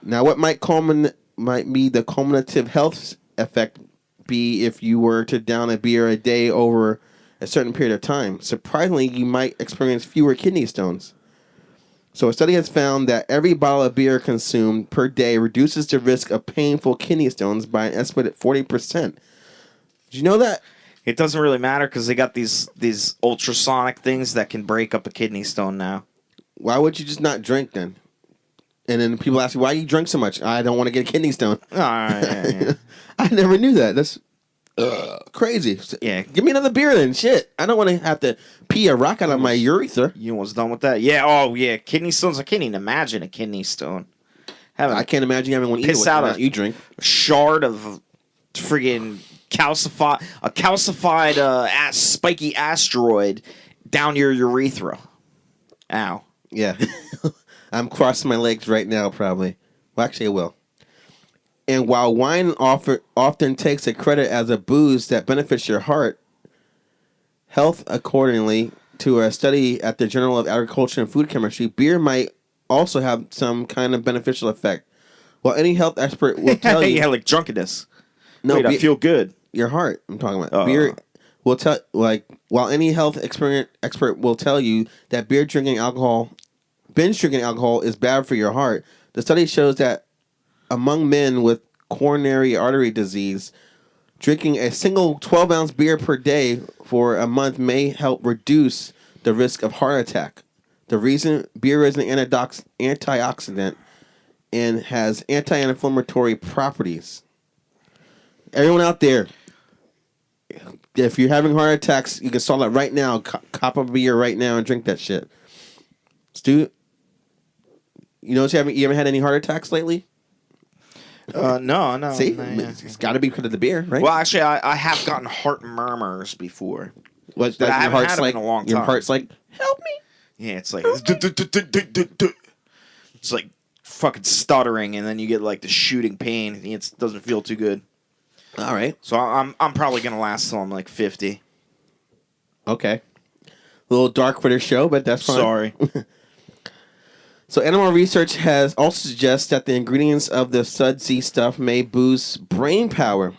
Now, what might be the cumulative health effect be if you were to down a beer a day over a certain period of time? Surprisingly, you might experience fewer kidney stones. So a study has found that every bottle of beer consumed per day reduces the risk of painful kidney stones by an estimated 40%. Did you know that? It doesn't really matter because they got these ultrasonic things that can break up a kidney stone now. Why would you just not drink then? And then people ask you, why do you drink so much? I don't want to get a kidney stone. Yeah. I never knew that. That's crazy. Yeah. Give me another beer then. Shit. I don't want to have to pee a rock out of my urethra. You almost done with that? Yeah. Oh, yeah. Kidney stones. I can't even imagine a kidney stone. I can't imagine having one either. Piss out what you drink. A shard of friggin' calcified spiky asteroid down your urethra. Ow. Yeah. I'm crossing my legs right now, probably. Well, actually, I will. And while wine often takes a credit as a booze that benefits your heart, health, accordingly to a study at the Journal of Agriculture and Food Chemistry, beer might also have some kind of beneficial effect. Well, any health expert will tell you. Yeah, like drunkenness. No, wait, I feel good. Your heart. I'm talking about beer. Will tell while any health expert will tell you that binge drinking alcohol is bad for your heart. The study shows that among men with coronary artery disease, drinking a single 12-ounce beer per day for a month may help reduce the risk of heart attack. The reason beer is an antioxidant and has anti-inflammatory properties. Everyone out there, if you're having heart attacks, you can stall it right now. Cop a beer right now and drink that shit. Stu, you haven't had any heart attacks lately? No. See, yeah. It's got to be because of the beer, right? Well, actually, I have gotten heart murmurs before. What's but that? I Your haven't heart's had them like in a long time. Your heart's like, help me. Yeah, it's like it's like fucking stuttering, and then you get like the shooting pain. It doesn't feel too good. All right. So I'm probably gonna last till I'm like 50. Okay. A little dark for the show, but that's fine. Sorry. So animal research has also suggests that the ingredients of the sudsy stuff may boost brain power.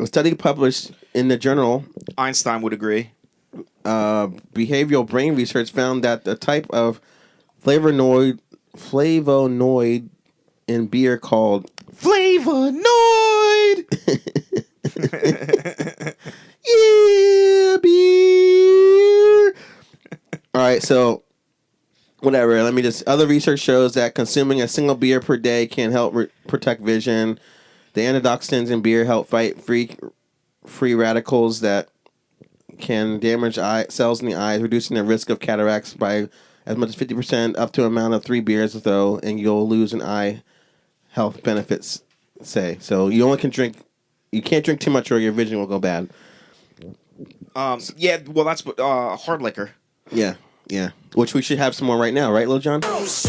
A study published in the journal Einstein would agree. Behavioral Brain Research found that the type of flavonoid in beer called flavonoid. Yeah, beer. All right, so whatever. Other research shows that consuming a single beer per day can help protect vision. The antioxidants in beer help fight free radicals that can damage cells in the eyes, reducing the risk of cataracts by as much as 50%, up to an amount of 3 beers, though, and you'll lose an eye. Health benefits say so. You can't drink too much, or your vision will go bad. Yeah. Well, that's hard liquor. Yeah. Which we should have some more right now, right, Lil John? Yes.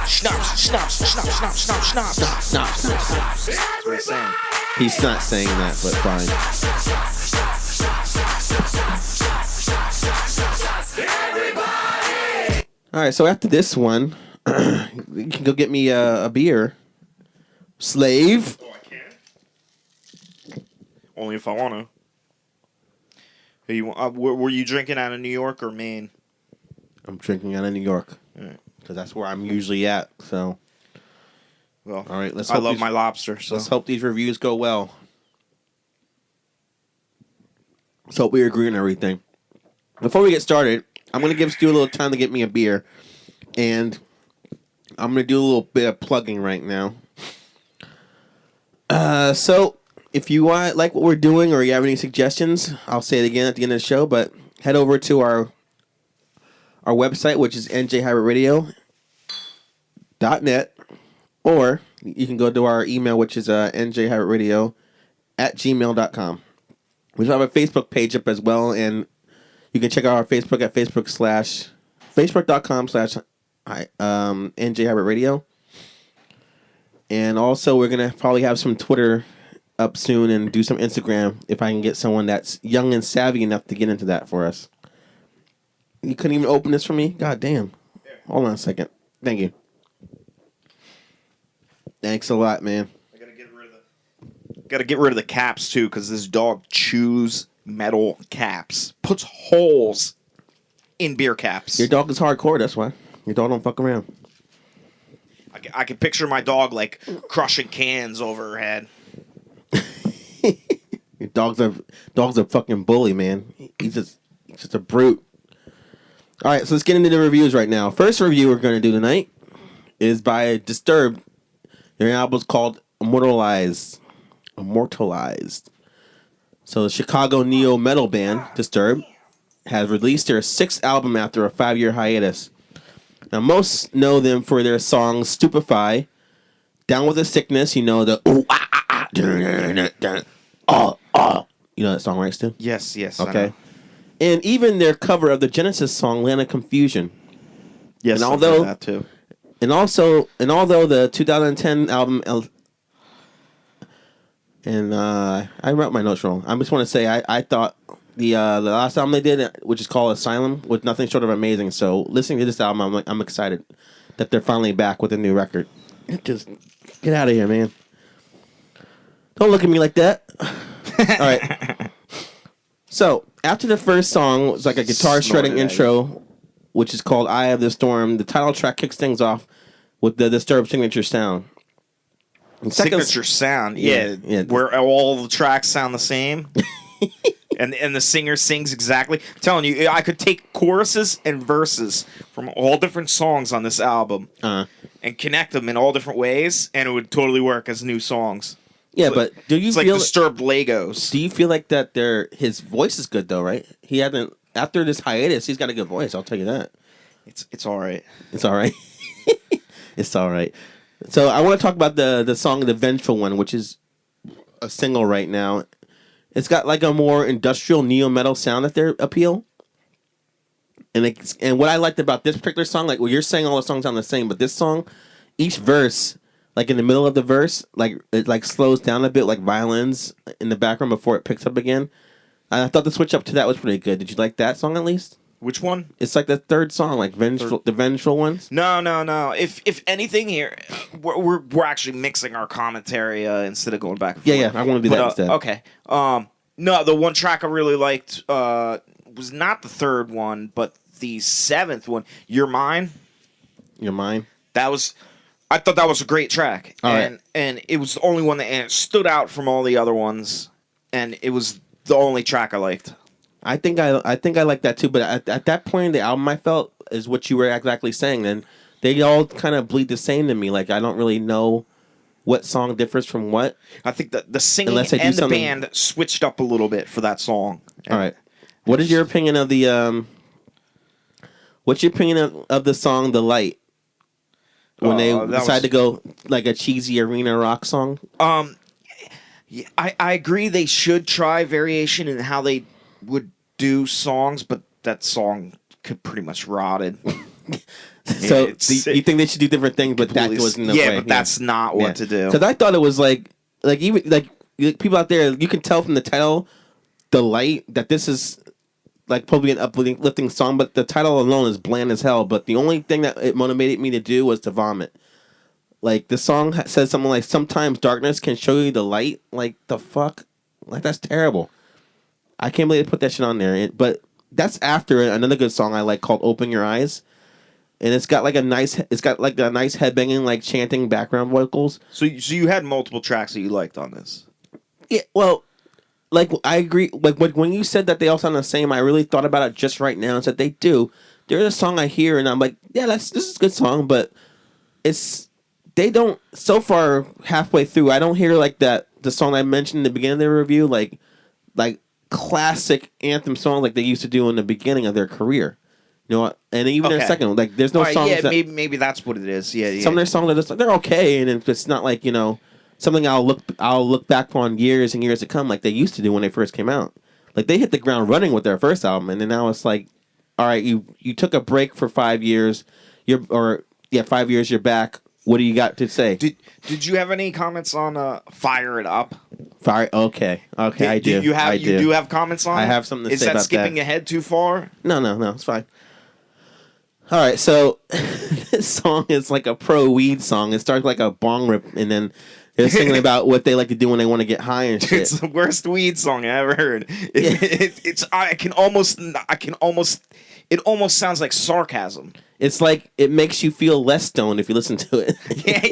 Schnapps. That's what he's saying. He's not saying that, but fine. All right, so after this one, you can go get me a beer. Slave. Oh, I can? Only if I want to. Hey, were you drinking out of New York or Maine? I'm drinking out of New York. Because that's where I'm usually at, so... Well, all right, I love my lobster. So let's hope these reviews go well. Let's hope we agree on everything. Before we get started, I'm going to give Stu a little time to get me a beer. And I'm going to do a little bit of plugging right now. So, if you like what we're doing or you have any suggestions, I'll say it again at the end of the show, but head over to our website, which is njhybritradio.net. Or you can go to our email, which is njhybritradio@gmail.com. We also have a Facebook page up as well, and you can check out our Facebook at facebook.com/njhybritradio. And also, we're going to probably have some Twitter up soon and do some Instagram if I can get someone that's young and savvy enough to get into that for us. You couldn't even open this for me? God damn. Hold on a second. Thank you. Thanks a lot, man. I gotta get rid of the caps too, because this dog chews metal caps, puts holes in beer caps. Your dog is hardcore. That's why your dog don't fuck around. I can picture my dog like crushing cans over her head. Your dog's a fucking bully, man. He's just a brute. All right, so let's get into the reviews right now. First review we're going to do tonight is by Disturbed. Their album's called Immortalized. So the Chicago neo metal band Disturbed has released their 6th album after a 5-year hiatus. Now most know them for their songs Stupefy, Down with the Sickness, the ooh, ah, ah, ah, oh, oh. You know that song, right, Stu? Yes. Okay. And even their cover of the Genesis song Land of Confusion. Yes, and I've although heard that too. and although the 2010 album I wrote my notes wrong. I just want to say I thought the last album they did, which is called Asylum, was nothing short of amazing. So listening to this album, I'm excited that they're finally back with a new record. Just get out of here, man. Don't look at me like that. All right. So after the first song was like a guitar shredding intro, which is called "Eye of the Storm," the title track kicks things off with the Disturbed signature sound. Signature sound, yeah, where all the tracks sound the same, and the singer sings exactly. I'm telling you, I could take choruses and verses from all different songs on this album and connect them in all different ways, and it would totally work as new songs. Yeah, but do you feel like Disturbed Legos? Do you feel like that? His voice is good though, right? He hasn't after this hiatus. He's got a good voice. I'll tell you that. It's all right. It's all right. It's all right. So I want to talk about the song "The Vengeful One," which is a single right now. It's got like a more industrial neo metal sound at their appeal, and what I liked about this particular song, like you're saying, all the songs sound the same, but this song, each verse, like in the middle of the verse, like it like slows down a bit, like violins in the background before it picks up again. And I thought the switch up to that was pretty good. Did you like that song at least? Which one? It's like the third song, like the vengeful ones. No. If anything, here we're actually mixing our commentary instead of going back and forth. Yeah. I want to do that instead. Okay. No, the one track I really liked was not the third one, but the seventh one. You're Mine. You're Mine. I thought that was a great track, and it was the only one and it stood out from all the other ones, and it was the only track I liked. I think I like that too, but at that point in the album, I felt is what you were exactly saying. And they all kind of bleed the same to me. Like I don't really know what song differs from what. I think that the singing and the band switched up a little bit for that song. All right, what is your opinion of the What's your opinion of the song "The Light"? When they decide to go like a cheesy arena rock song. Yeah, I agree. They should try variation in how they would do songs, but that song could pretty much rotted. So you think they should do different things, but that wasn't the way. Yeah, but that's not what to do. Because I thought it was like even like people out there, you can tell from the title, "The Light," that this is like probably an uplifting song, but the title alone is bland as hell. But the only thing that it motivated me to do was to vomit. Like the song says something like, "Sometimes darkness can show you the light." Like the fuck, like that's terrible. I can't believe they put that shit on there. But that's after another good song I like called "Open Your Eyes," and it's got like a nice headbanging, like chanting background vocals. So you had multiple tracks that you liked on this. Yeah, well, like I agree. Like when you said that they all sound the same, I really thought about it just right now and said they do. There's a song I hear and I'm like, yeah, this is a good song, but they don't. So far, halfway through, I don't hear like the song I mentioned in the beginning of the review, like classic anthem songs like they used to do in the beginning of their career. You know, and even their second one, like there's no songs. Yeah, maybe that's what it is. Yeah. Some of their songs are just they're okay, and it's not like something I'll look back on years and years to come, like they used to do when they first came out. Like they hit the ground running with their first album, and then now it's like, all right, you took a break for 5 years, 5 years, you're back. What do you got to say? Did you have any comments on Fire It Up? Okay, I do. You do have comments on it? I have something to say about that. Is that skipping ahead too far? No, it's fine. All right, so this song is like a pro weed song. It starts like a bong rip, and then they're singing about what they like to do when they want to get high and shit. It's the worst weed song I ever heard. It almost sounds like sarcasm. It's like it makes you feel less stoned if you listen to it.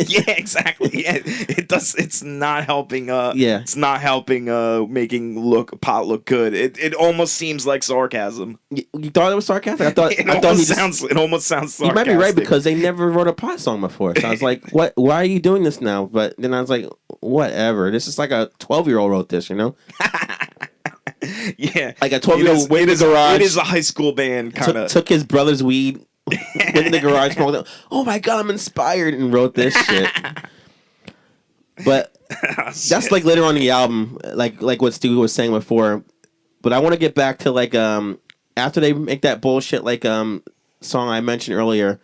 yeah, exactly. Yeah, it does. It's not helping. It's not helping. Making pot look good. It almost seems like sarcasm. You thought it was sarcastic? It almost sounds sarcastic. You might be right because they never wrote a pot song before. So I was like, "What? Why are you doing this now?" But then I was like, "Whatever. This is like a 12-year-old wrote this, you know." Yeah, like a 12-year-old went in the garage. It is a high school band kind of. Took his brother's weed. Went in the garage, smoked it. Oh my god, I'm inspired, and wrote this shit. But that's like later on in the album, like what Stu was saying before. But I want to get back to like after they make that bullshit like song I mentioned earlier,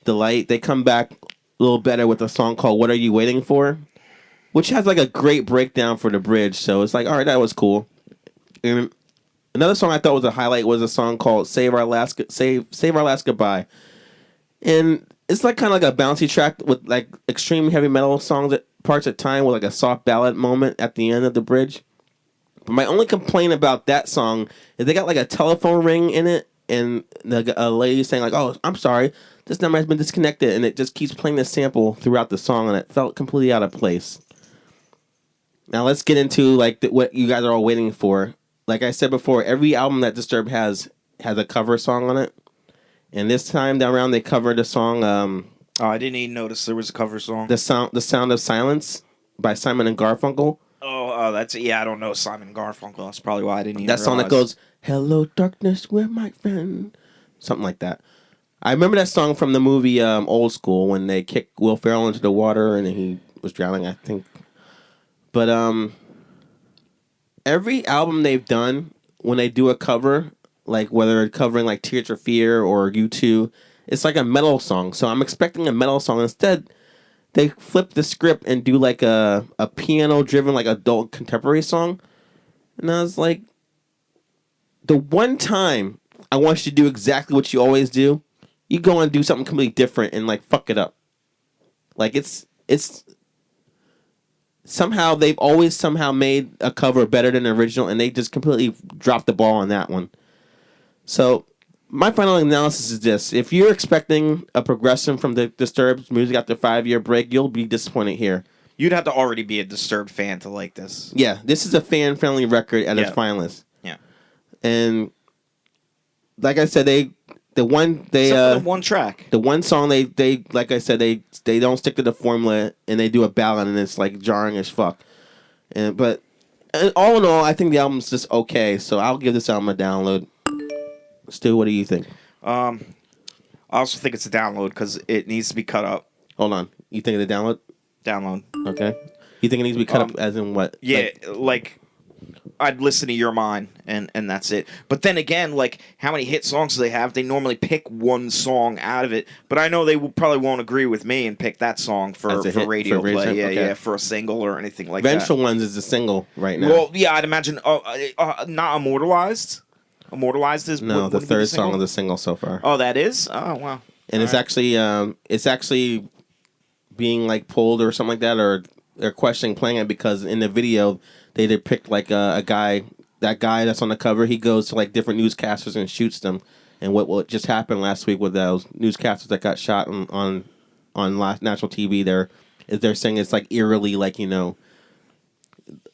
Delight. They come back a little better with a song called "What Are You Waiting For," which has like a great breakdown for the bridge. So it's like, all right, that was cool. And another song I thought was a highlight was a song called "Save Our Last Goodbye," and it's like kind of like a bouncy track with like extreme heavy metal songs at parts at time with like a soft ballad moment at the end of the bridge. But my only complaint about that song is they got like a telephone ring in it, and a lady saying like, "Oh, I'm sorry, this number has been disconnected," and it just keeps playing the sample throughout the song, and it felt completely out of place. Now let's get into like what you guys are all waiting for. Like I said before, every album that Disturbed has a cover song on it, and this time down around they covered a song. Oh, I didn't even notice there was a cover song. The Sound of Silence by Simon and Garfunkel. That's I don't know Simon Garfunkel. That's probably why I didn't even That song that goes, "Hello darkness, we're my friend," something like that. I remember that song from the movie Old School when they kicked Will Ferrell into the water and he was drowning, I think. But every album they've done, when they do a cover, like whether they're covering like Tears for Fear or U2, it's like a metal song. So I'm expecting a metal song. Instead, they flip the script and do like a piano-driven, like adult contemporary song. And I was like, the one time I want you to do exactly what you always do, you go and do something completely different and like fuck it up. Like it's somehow they've always somehow made a cover better than the original, and they just completely dropped the ball on that one. So my final analysis is this: if you're expecting a progression from the Disturbed music after a 5-year break, you'll be disappointed here. You'd have to already be a Disturbed fan to like this. Yeah, this is a fan-friendly record at its finest. Yeah, and like I said, the one track, the one song they like I said they don't stick to the formula and they do a ballad and it's like jarring as fuck. But all in all, I think the album's just okay. So I'll give this album a download. Stu, what do you think? I also think it's a download because it needs to be cut up. Hold on, you think it's a download? Download. Okay. You think it needs to be cut up as in what? Yeah, like I'd listen to Your Mind and that's it. But then again, like how many hit songs do they have? They normally pick one song out of it. But I know they probably won't agree with me and pick that song for radio play. Yeah, okay. Yeah, for a single or anything like that. Vengeful Ones is a single right now. Well, yeah, I'd imagine not Immortalized. Immortalized is no, the third song of the single so far. Oh, that is? Oh, wow. And it's actually being like pulled or something like that, or they're questioning playing it because in the video they depict like that guy that's on the cover. He goes to like different newscasters and shoots them. And what just happened last week with those newscasters that got shot on national TV, they're saying it's like eerily like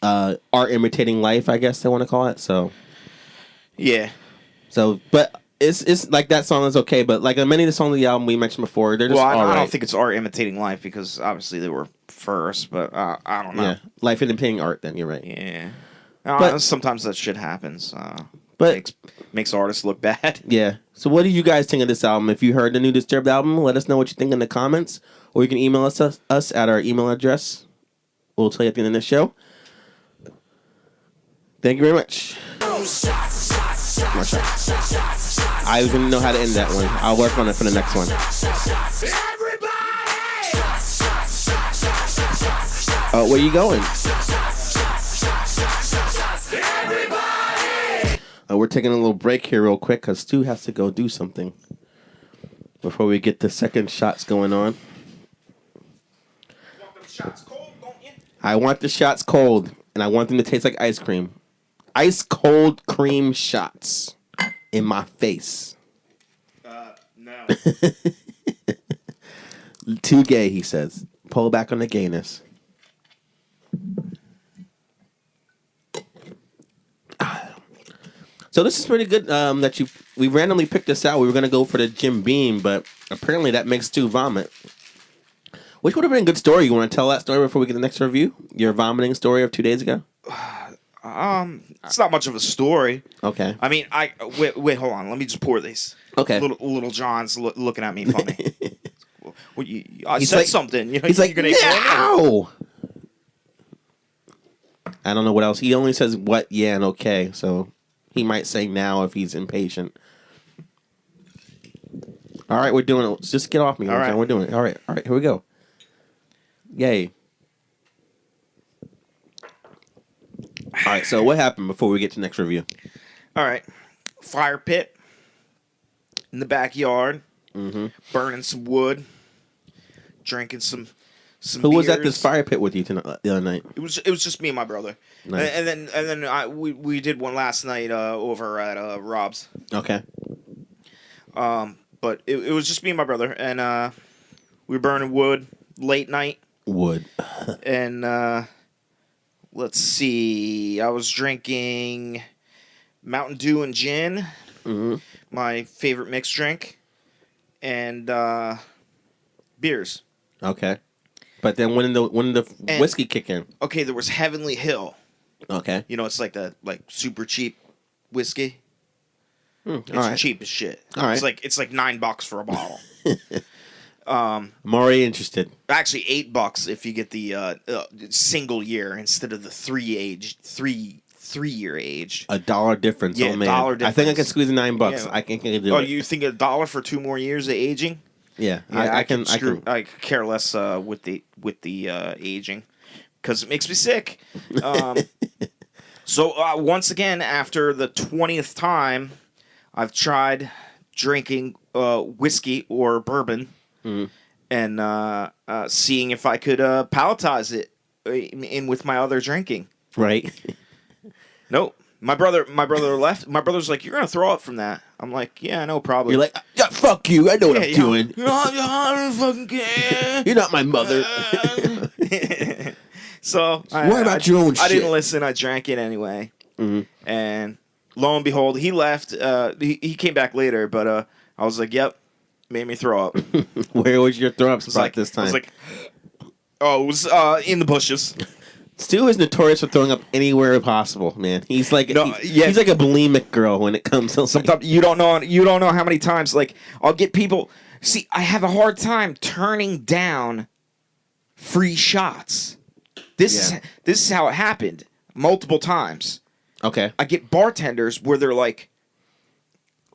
art imitating life, I guess they want to call it. So yeah. So, but it's like that song is okay, but like many of the songs of the album we mentioned before, they're just all right. I don't think it's art imitating life because obviously they were first, but I don't know. Yeah, life imitating art. Then you're right. Yeah, but sometimes that shit happens. But makes artists look bad. Yeah. So, what do you guys think of this album? If you heard the new Disturbed album, let us know what you think in the comments, or you can email us at our email address. We'll tell you at the end of the show. Thank you very much. I don't know how to end that one. I'll work on it for the next one. Where you going? We're taking a little break here real quick because Stu has to go do something before we get the second shots going on. Want them shots cold, don't you? I want the shots cold, and I want them to taste like ice cream. Ice cold cream shots in my face. No. Too gay, he says. Pull back on the gayness. So this is pretty good. We randomly picked this out. We were gonna go for the Jim Beam, but apparently that makes Stu vomit. Which would have been a good story. You want to tell that story before we get the next review? Your vomiting story of 2 days ago. It's not much of a story. Okay. I mean, wait, hold on. Let me just pour these. Okay. Little John's looking at me funny. Well, I He's said like, something. He's like, you're gonna no! I don't know what else. He only says what, yeah, and okay. So he might say now if he's impatient. All right, we're doing it. Just get off me. All right. We're doing it. All right, here we go. Yay. All right, so what happened before we get to the next review? All right. Fire pit in the backyard, burning some wood, drinking some Who was at beers. this fire pit with you the other night? It was just me and my brother. Nice. And then we did one last night over at Rob's. Okay. But it was just me and my brother, and we were burning wood late night. Wood. And let's see, I was drinking Mountain Dew and gin, my favorite mixed drink, and beers. Okay. But then when did the whiskey kick in? Okay, there was Heavenly Hill. Okay. You know, it's like the super cheap whiskey. It's cheap as shit. All right. It's like $9 for a bottle. I'm already interested. Actually, $8 if you get the single year instead of the 3-year aged. $1 difference. Yeah, oh man. $1 difference. I think I can squeeze $9. Yeah. I can do it. Oh, you think $1 for 2 more years of aging? Yeah, Yeah, I can. I could care less with the aging because it makes me sick. So once again, after the 20th time, I've tried drinking whiskey or bourbon and seeing if I could palletize it in with my other drinking. Right. Nope. My brother left. My brother's like, "You're gonna throw up from that." I'm like, "Yeah, I know, probably." You're like, yeah, fuck you. I know what I'm doing. I don't fucking care. You're not my mother. So worry about your own shit. I didn't listen. I drank it anyway, and lo and behold, he left. He came back later, but I was like, "Yep," made me throw up. Where was your throw up spot this time? I was like, "Oh, it was in the bushes." Stu is notorious for throwing up anywhere possible, man. He's like he's like a bulimic girl when it comes to sometimes you don't know how many times like I'll get people. See, I have a hard time turning down free shots. This is how it happened multiple times. Okay. I get bartenders where they're like,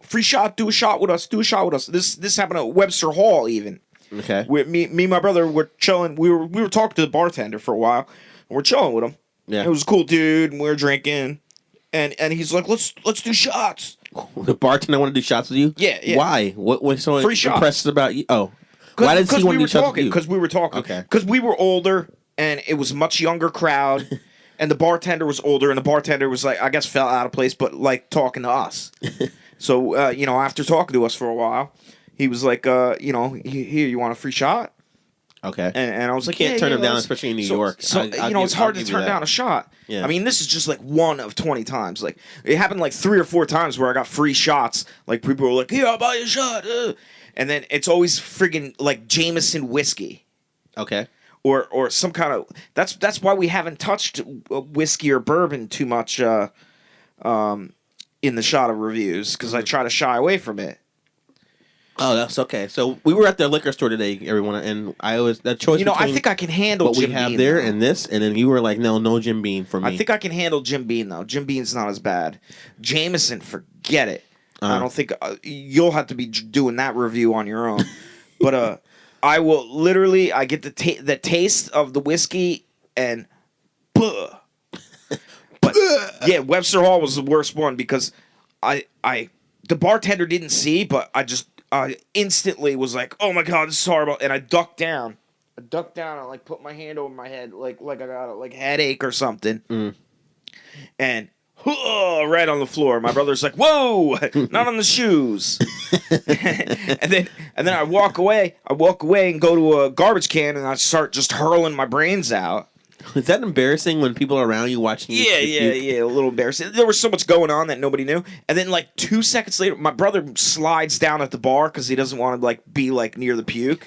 "Free shot, do a shot with us, do a shot with us." This happened at Webster Hall even. Okay. Me and my brother were chilling. We were talking to the bartender for a while. We're chilling with him. Yeah. It was a cool dude, and we were drinking. And he's like, let's do shots. The bartender want to do shots with you? Yeah. Why? What's so free impressive about you? Oh. Why does he want to do shots with you? Because we were talking. Okay. Because we were older, and it was a much younger crowd, and the bartender was older, and the bartender was like, I guess fell out of place, but like talking to us. So, after talking to us for a while, he was like, here, you want a free shot? Okay. And I was like, you can't turn them down, especially in New York. So, it's hard to turn down a shot. Yeah. I mean, this is just like one of 20 times. Like, it happened like 3 or 4 times where I got free shots. Like, people were like, "Here, I'll buy you a shot." And then it's always friggin' like Jameson whiskey. Okay. Or some kind of... That's why we haven't touched whiskey or bourbon too much in the shot of reviews, because I try to shy away from it. Oh, that's okay. So we were at the liquor store today, everyone, and I was that choice. I think I can handle what Jim we have Beam, there though. and this, and then you were like, no Jim Beam for me. I think I can handle Jim Beam though. Jim Beam's not as bad. Jameson, forget it. I don't think you'll have to be doing that review on your own. But I will literally. I get the taste of the whiskey and. But yeah, Webster Hall was the worst one because the bartender didn't see, but I instantly was like, "Oh my god, this is horrible!" And I ducked down. And like put my hand over my head, like I got a headache or something. And right on the floor. My brother's like, "Whoa, not on the shoes." and then I walk away. And go to a garbage can, and I start just hurling my brains out. Is that embarrassing when people are around you watching you? Yeah, a little embarrassing. There was so much going on that nobody knew. And then like 2 seconds later, my brother slides down at the bar because he doesn't want to like be like near the puke.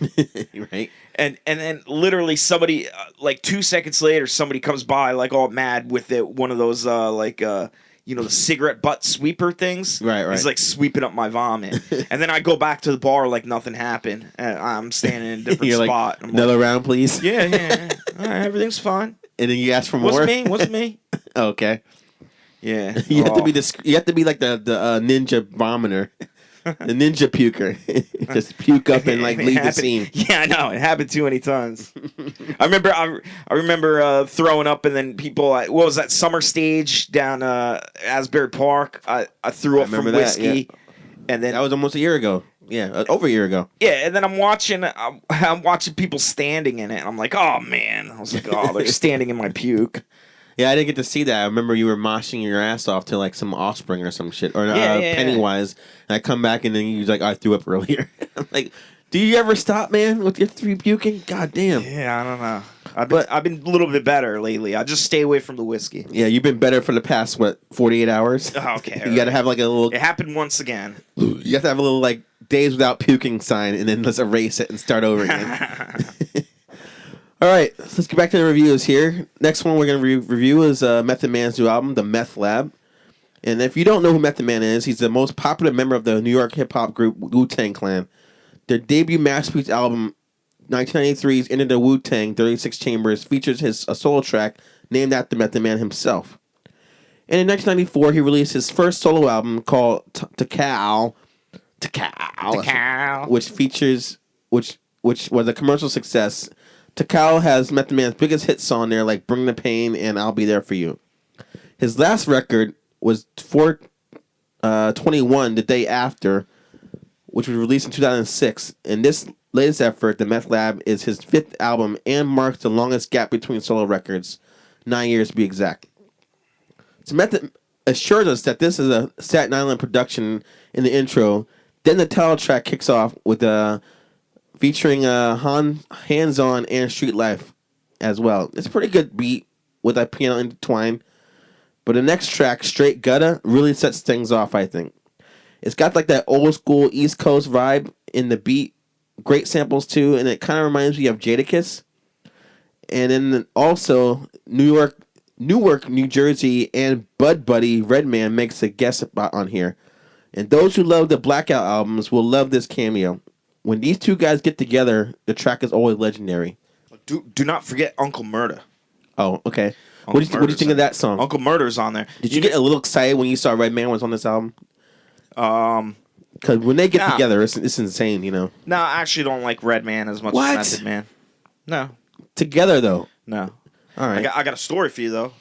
Right. And then literally somebody like 2 seconds later, somebody comes by like all mad with one of those the cigarette butt sweeper things. Right. He's like sweeping up my vomit. And then I go back to the bar like nothing happened. And I'm standing in a different spot. Like, another round, please. Yeah. All right, everything's fine. And then you ask for more. Wasn't me. Okay. Yeah. You have to be like the ninja vomiter. The ninja puker. Just puke up and like leave the scene. Yeah, I know. It happened too many times. I remember throwing up and then people. What was that summer stage down Asbury Park? I threw up from whiskey, yeah. and then that was almost a year ago. Yeah, over a year ago. Yeah, and then I'm watching people standing in it. And I'm like, oh man. I was like, oh, they're standing in my puke. Yeah, I didn't get to see that. I remember you were moshing your ass off to like some Offspring or some shit, or Pennywise. And I come back and then you was like, I threw up earlier. I'm like, do you ever stop, man, with your puking? God damn. Yeah, I don't know. I've been a little bit better lately. I just stay away from the whiskey. Yeah, you've been better for the past 48 hours. Okay, you got to have like a little. It happened once again. You have to have a little like days without puking sign, and then let's erase it and start over again. All right, so let's get back to the reviews here. Next one we're going to review is Method Man's new album, The Meth Lab. And if you don't know who Method Man is, he's the most popular member of the New York hip-hop group Wu-Tang Clan. Their debut masterpiece album, 1993's Into the Wu-Tang 36 Chambers, features a solo track named after Method Man himself. And in 1994, he released his first solo album called Tikal, which was a commercial success. Tikal has Method Man's biggest hit song there, like Bring the Pain and I'll Be There For You. His last record was 421, The Day After, which was released in 2006. And this latest effort, The Meth Lab, is his fifth album and marks the longest gap between solo records, 9 years to be exact. So Method assures us that this is a Staten Island production in the intro. Then the title track kicks off with featuring hands-on and street life as well. It's a pretty good beat with a piano intertwined. But the next track, Straight Gutta, really sets things off, I think. It's got like that old school East Coast vibe in the beat. Great samples too, and it kind of reminds me of Jadakiss. And then also Newark, New Jersey, and Bud Buddy Redman makes a guest spot on here. And those who love the Blackout albums will love this cameo. When these two guys get together, the track is always legendary. Do not forget Uncle Murda. Oh, okay. What do you think of that song? Uncle Murda's on there. Did you get a little excited when you saw Redman was on this album? Because when they get together, it's insane, you know. No, I actually don't like Redman as much as Method Man. No. Together, though? No. All right. I got a story for you, though.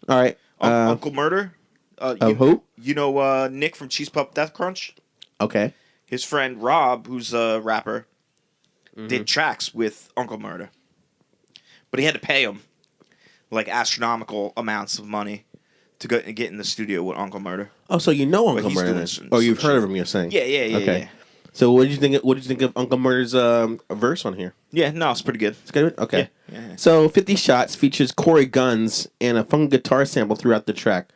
All right. Uncle Murda. Who? You know Nick from Cheese Puff Death Crunch? Okay. His friend Rob, who's a rapper, did tracks with Uncle Murda. But he had to pay him like astronomical amounts of money to get in the studio with Uncle Murda. Oh, so you know Uncle Murda? Oh, you've heard of him? You're saying? Yeah. Okay. Yeah. So what did you think? What did you think of Uncle Murda's verse on here? Yeah, no, it's pretty good. It's good. Okay. Yeah. So 50 Shots features Corey Guns and a funk guitar sample throughout the track.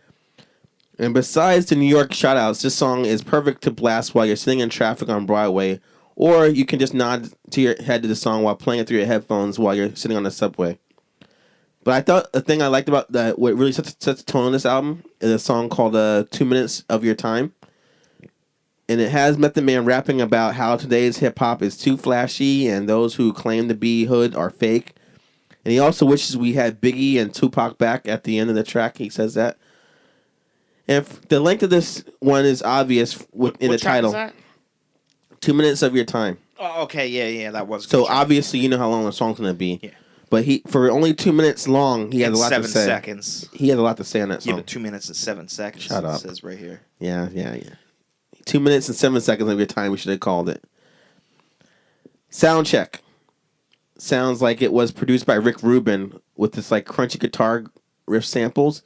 And besides the New York shoutouts, this song is perfect to blast while you're sitting in traffic on Broadway, or you can just nod to your head to the song while playing it through your headphones while you're sitting on the subway. But I thought the thing I liked about that, what really sets the tone on this album, is a song called 2 Minutes of Your Time. And it has Method Man rapping about how today's hip-hop is too flashy and those who claim to be hood are fake. And he also wishes we had Biggie and Tupac back at the end of the track. He says that. And the length of this one is obvious in the title. What track is that? 2 Minutes of Your Time. Oh, okay, yeah, that was. So obviously you know how long the song's gonna be. Yeah. But for only 2 minutes long, he has a lot to say. 7 seconds. He has a lot to say on that song. Yeah, but 2 minutes and 7 seconds. Shut up. It says right here. Yeah. 2 minutes and 7 seconds of your time. We should have called it. Sound check. Sounds like it was produced by Rick Rubin with this like crunchy guitar riff samples.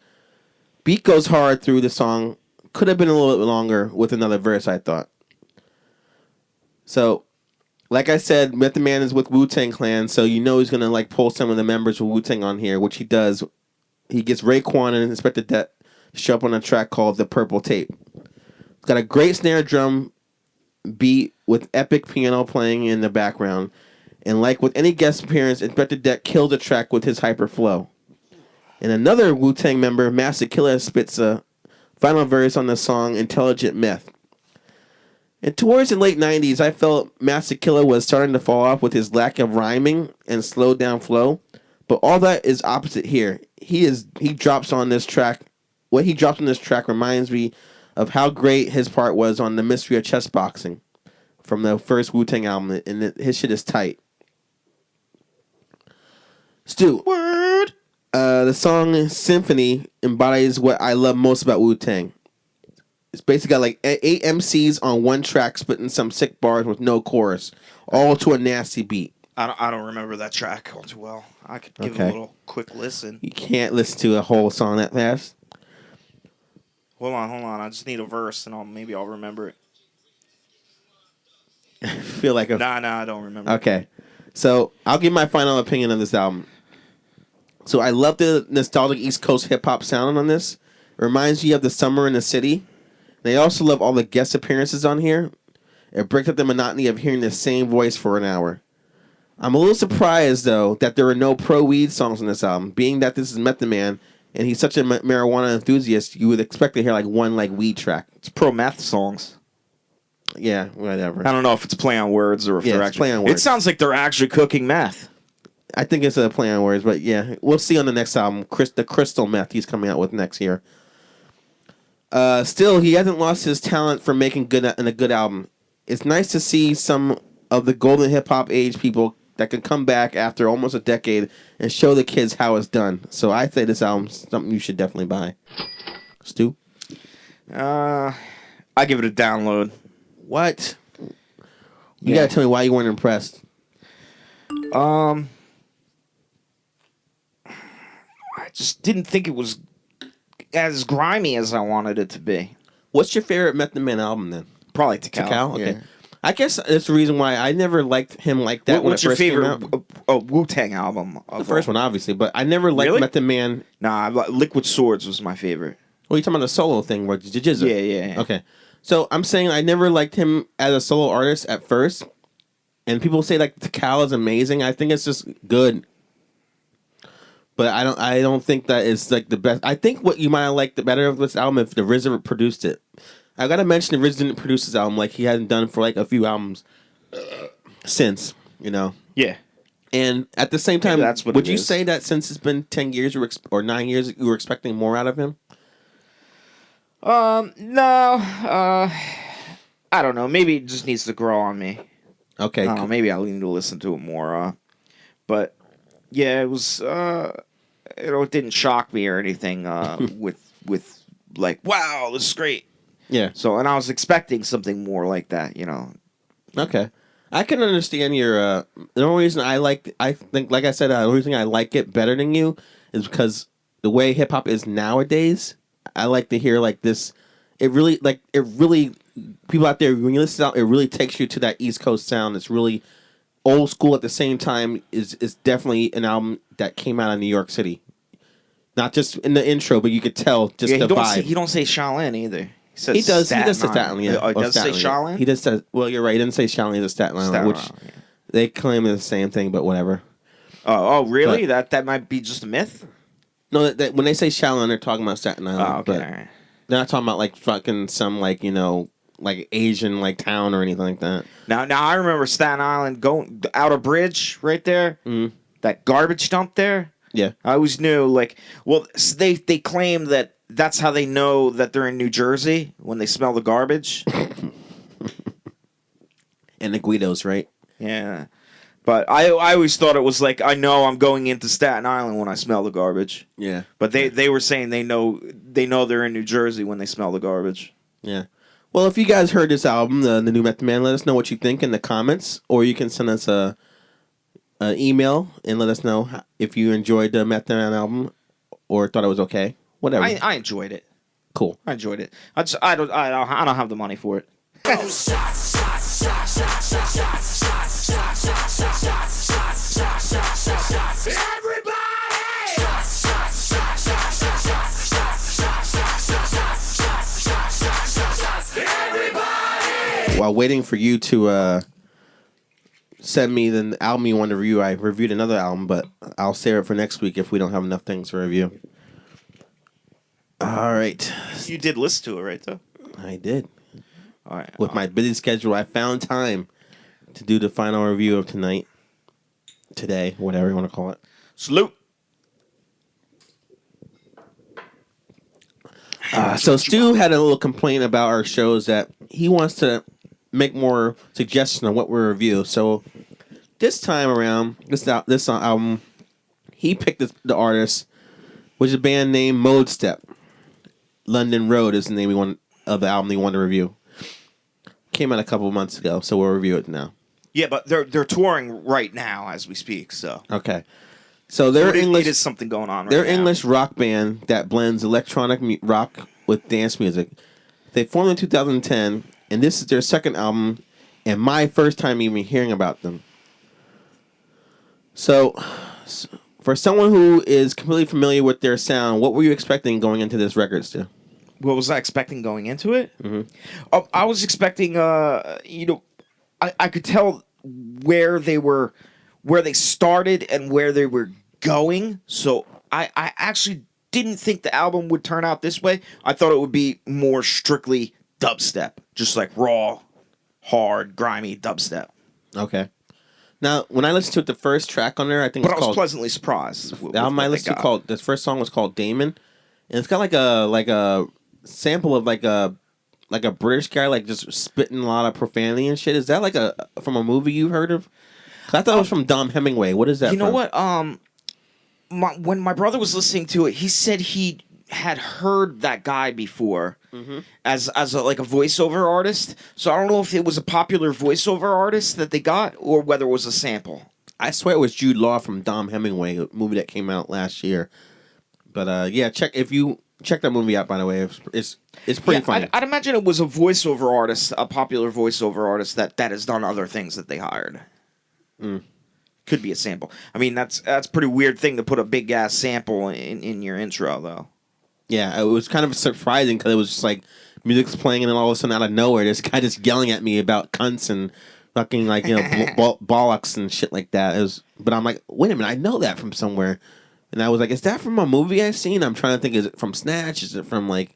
Beat goes hard through the song. Could have been a little bit longer with another verse, I thought. So, like I said, Method Man is with Wu-Tang Clan, so you know he's going to like pull some of the members of Wu-Tang on here, which he does. He gets Raekwon and Inspector Det to show up on a track called The Purple Tape. It's got a great snare drum beat with epic piano playing in the background. And like with any guest appearance, Inspector Det killed the track with his hyper flow. And another Wu-Tang member, Master Killa, spits a final verse on the song Intelligent Meth. And towards the late 90s, I felt Master Killa was starting to fall off with his lack of rhyming and slowed down flow. But all that is opposite here. He drops on this track. What he drops on this track reminds me of how great his part was on The Mystery of Chess Boxing from the first Wu-Tang album, and his shit is tight. Stu. Word. The song Symphony embodies what I love most about Wu-Tang. It's basically got like 8 MCs on one track spitting some sick bars with no chorus, all to a nasty beat. I don't remember that track all too well. I could give it a little quick listen. You can't listen to a whole song that fast. Hold on. I just need a verse, and maybe I'll remember it. I feel like Nah, I don't remember. Okay, so I'll give my final opinion on this album. So I love the nostalgic East Coast hip hop sound on this. It reminds you of the summer in the city. They also love all the guest appearances on here. It breaks up the monotony of hearing the same voice for an hour. I'm a little surprised, though, that there are no pro-weed songs on this album. Being that this is Method Man, and he's such a marijuana enthusiast, you would expect to hear like one like weed track. It's pro-meth songs. Yeah, whatever. I don't know if it's play on words or if they're actually... play on words. It sounds like they're actually cooking meth. I think it's a play on words, but yeah. We'll see on the next album, the Crystal Meth he's coming out with next year. Still, he hasn't lost his talent for making a good album. It's nice to see some of the golden hip-hop age people that can come back after almost a decade and show the kids how it's done. So I say this album's something you should definitely buy. Stu? I give it a download. What? You gotta tell me why you weren't impressed. I just didn't think it was as grimy as I wanted it to be. What's your favorite Method Man album then? Probably Tikal. Okay. Yeah. I guess that's the reason why I never liked him like that. What's your favorite out. Wu-Tang album? The first one, obviously, but I never liked Method Man. Nah, Liquid Swords was my favorite. Well, you're talking about the solo thing where Jizza. Yeah. Okay. So I'm saying I never liked him as a solo artist at first. And people say like Tikal is amazing. I think it's just good. But I don't think that is like the best. I think what you might have liked the better of this album if the RZA produced it. I gotta mention the RZA didn't produce this album like he hadn't done for like a few albums since, you know. Yeah. And at the same time, that's what would you say that since it's been 10 years or 9 years, you were expecting more out of him? No. I don't know. Maybe it just needs to grow on me. Okay. Maybe I'll need to listen to it more. But yeah, it was. It didn't shock me or anything. with like, wow, this is great. Yeah. So, and I was expecting something more like that. You know. Okay. I can understand your. The only reason I think, like I said, the only reason I like it better than you is because the way hip hop is nowadays. I like to hear like this. It really, people out there, when you listen out, it really takes you to that East Coast sound. It's really old school at the same time. Is definitely an album that came out of New York City. Not just in the intro, but you could tell just the vibe. He don't say Shaolin either. He does say Staten Island. Oh, he does say Shaolin? He does say, well, you're right. He didn't say Shaolin, he does Staten Island, which they claim is the same thing, but whatever. Oh, really? But that might be just a myth? No, that when they say Shaolin, they're talking about Staten Island. Oh, okay. But they're not talking about like fucking some like, you know, like Asian like town or anything like that. Now I remember Staten Island going out a bridge right there. Mm-hmm. That garbage dump there. Yeah. I always knew they claim that that's how they know that they're in New Jersey when they smell the garbage. And the Guidos, right? Yeah. But I always thought it was like, I know I'm going into Staten Island when I smell the garbage. Yeah. But they were saying they know they're in New Jersey when they smell the garbage. Yeah. Well, if you guys heard this album, the new Method Man, let us know what you think in the comments, or you can send us an email and let us know if you enjoyed the Method Man album or thought it was okay. Whatever. I enjoyed it. Cool. I enjoyed it. I don't have the money for it. While waiting for you to send me the album you want to review, I reviewed another album, but I'll save it for next week if we don't have enough things to review. All right. You did listen to it, right, though? I did. All right. With my busy schedule, I found time to do the final review of today, whatever you want to call it. Salute. So Stu had a little complaint about our shows that he wants to make more suggestions on what we review. So this time around, this album, he picked the artist, which is a band named Modestep. London Road is the name of the album he wanted to review. Came out a couple of months ago, so we'll review it now. Yeah, but they're touring right now as we speak. So okay, so they're English. It is something going on. They're an English rock band that blends electronic rock with dance music. They formed in 2010, and this is their second album, and my first time even hearing about them. So, for someone who is completely familiar with their sound, what were you expecting going into this record, Stu? What was I expecting going into it? Mm-hmm. I was expecting, I could tell where they started and where they were going. So I actually didn't think the album would turn out this way. I thought it would be more strictly dubstep, just like raw, hard, grimy dubstep. Okay. Now, when I listened to it, the first track on there, I think, but I was pleasantly surprised. The album I listened to the first song was called Damon, and it's got like a sample of like a British guy like just spitting a lot of profanity and shit. Is that like from a movie you heard of? 'Cause I thought it was from Dom Hemingway. What is that? You know what? When my brother was listening to it, he said he had heard that guy before as a voiceover artist. So I don't know if it was a popular voiceover artist that they got or whether it was a sample. I swear it was Jude Law from Dom Hemingway, a movie that came out last year. But yeah, check that movie out. By the way, it's pretty funny. I'd imagine it was a voiceover artist, a popular voiceover artist that has done other things that they hired. Could be a sample. I mean, that's a pretty weird thing to put a big ass sample in your intro, though. Yeah, it was kind of surprising because it was just like music's playing and then all of a sudden out of nowhere, this guy just yelling at me about cunts and fucking like bollocks and shit like that. But I'm like, wait a minute, I know that from somewhere, and I was like, is that from a movie I've seen? I'm trying to think, is it from Snatch? Is it from like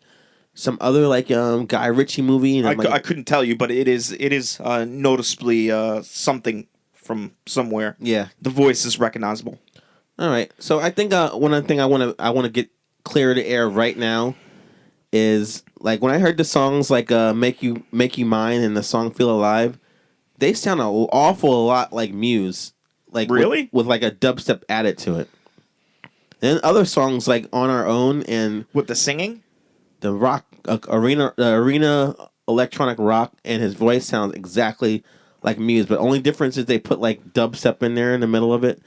some other like Guy Ritchie movie? And I couldn't tell you, but it is noticeably something from somewhere. Yeah, the voice is recognizable. All right, so I think one thing I want to get clear to air right now is like when I heard the songs like Make You Mine and the song Feel Alive, they sound an awful lot like Muse, like really with like a dubstep added to it. And other songs like On Our Own and with the singing, the rock arena electronic rock, and his voice sounds exactly like Muse, but only difference is they put like dubstep in there in the middle of it.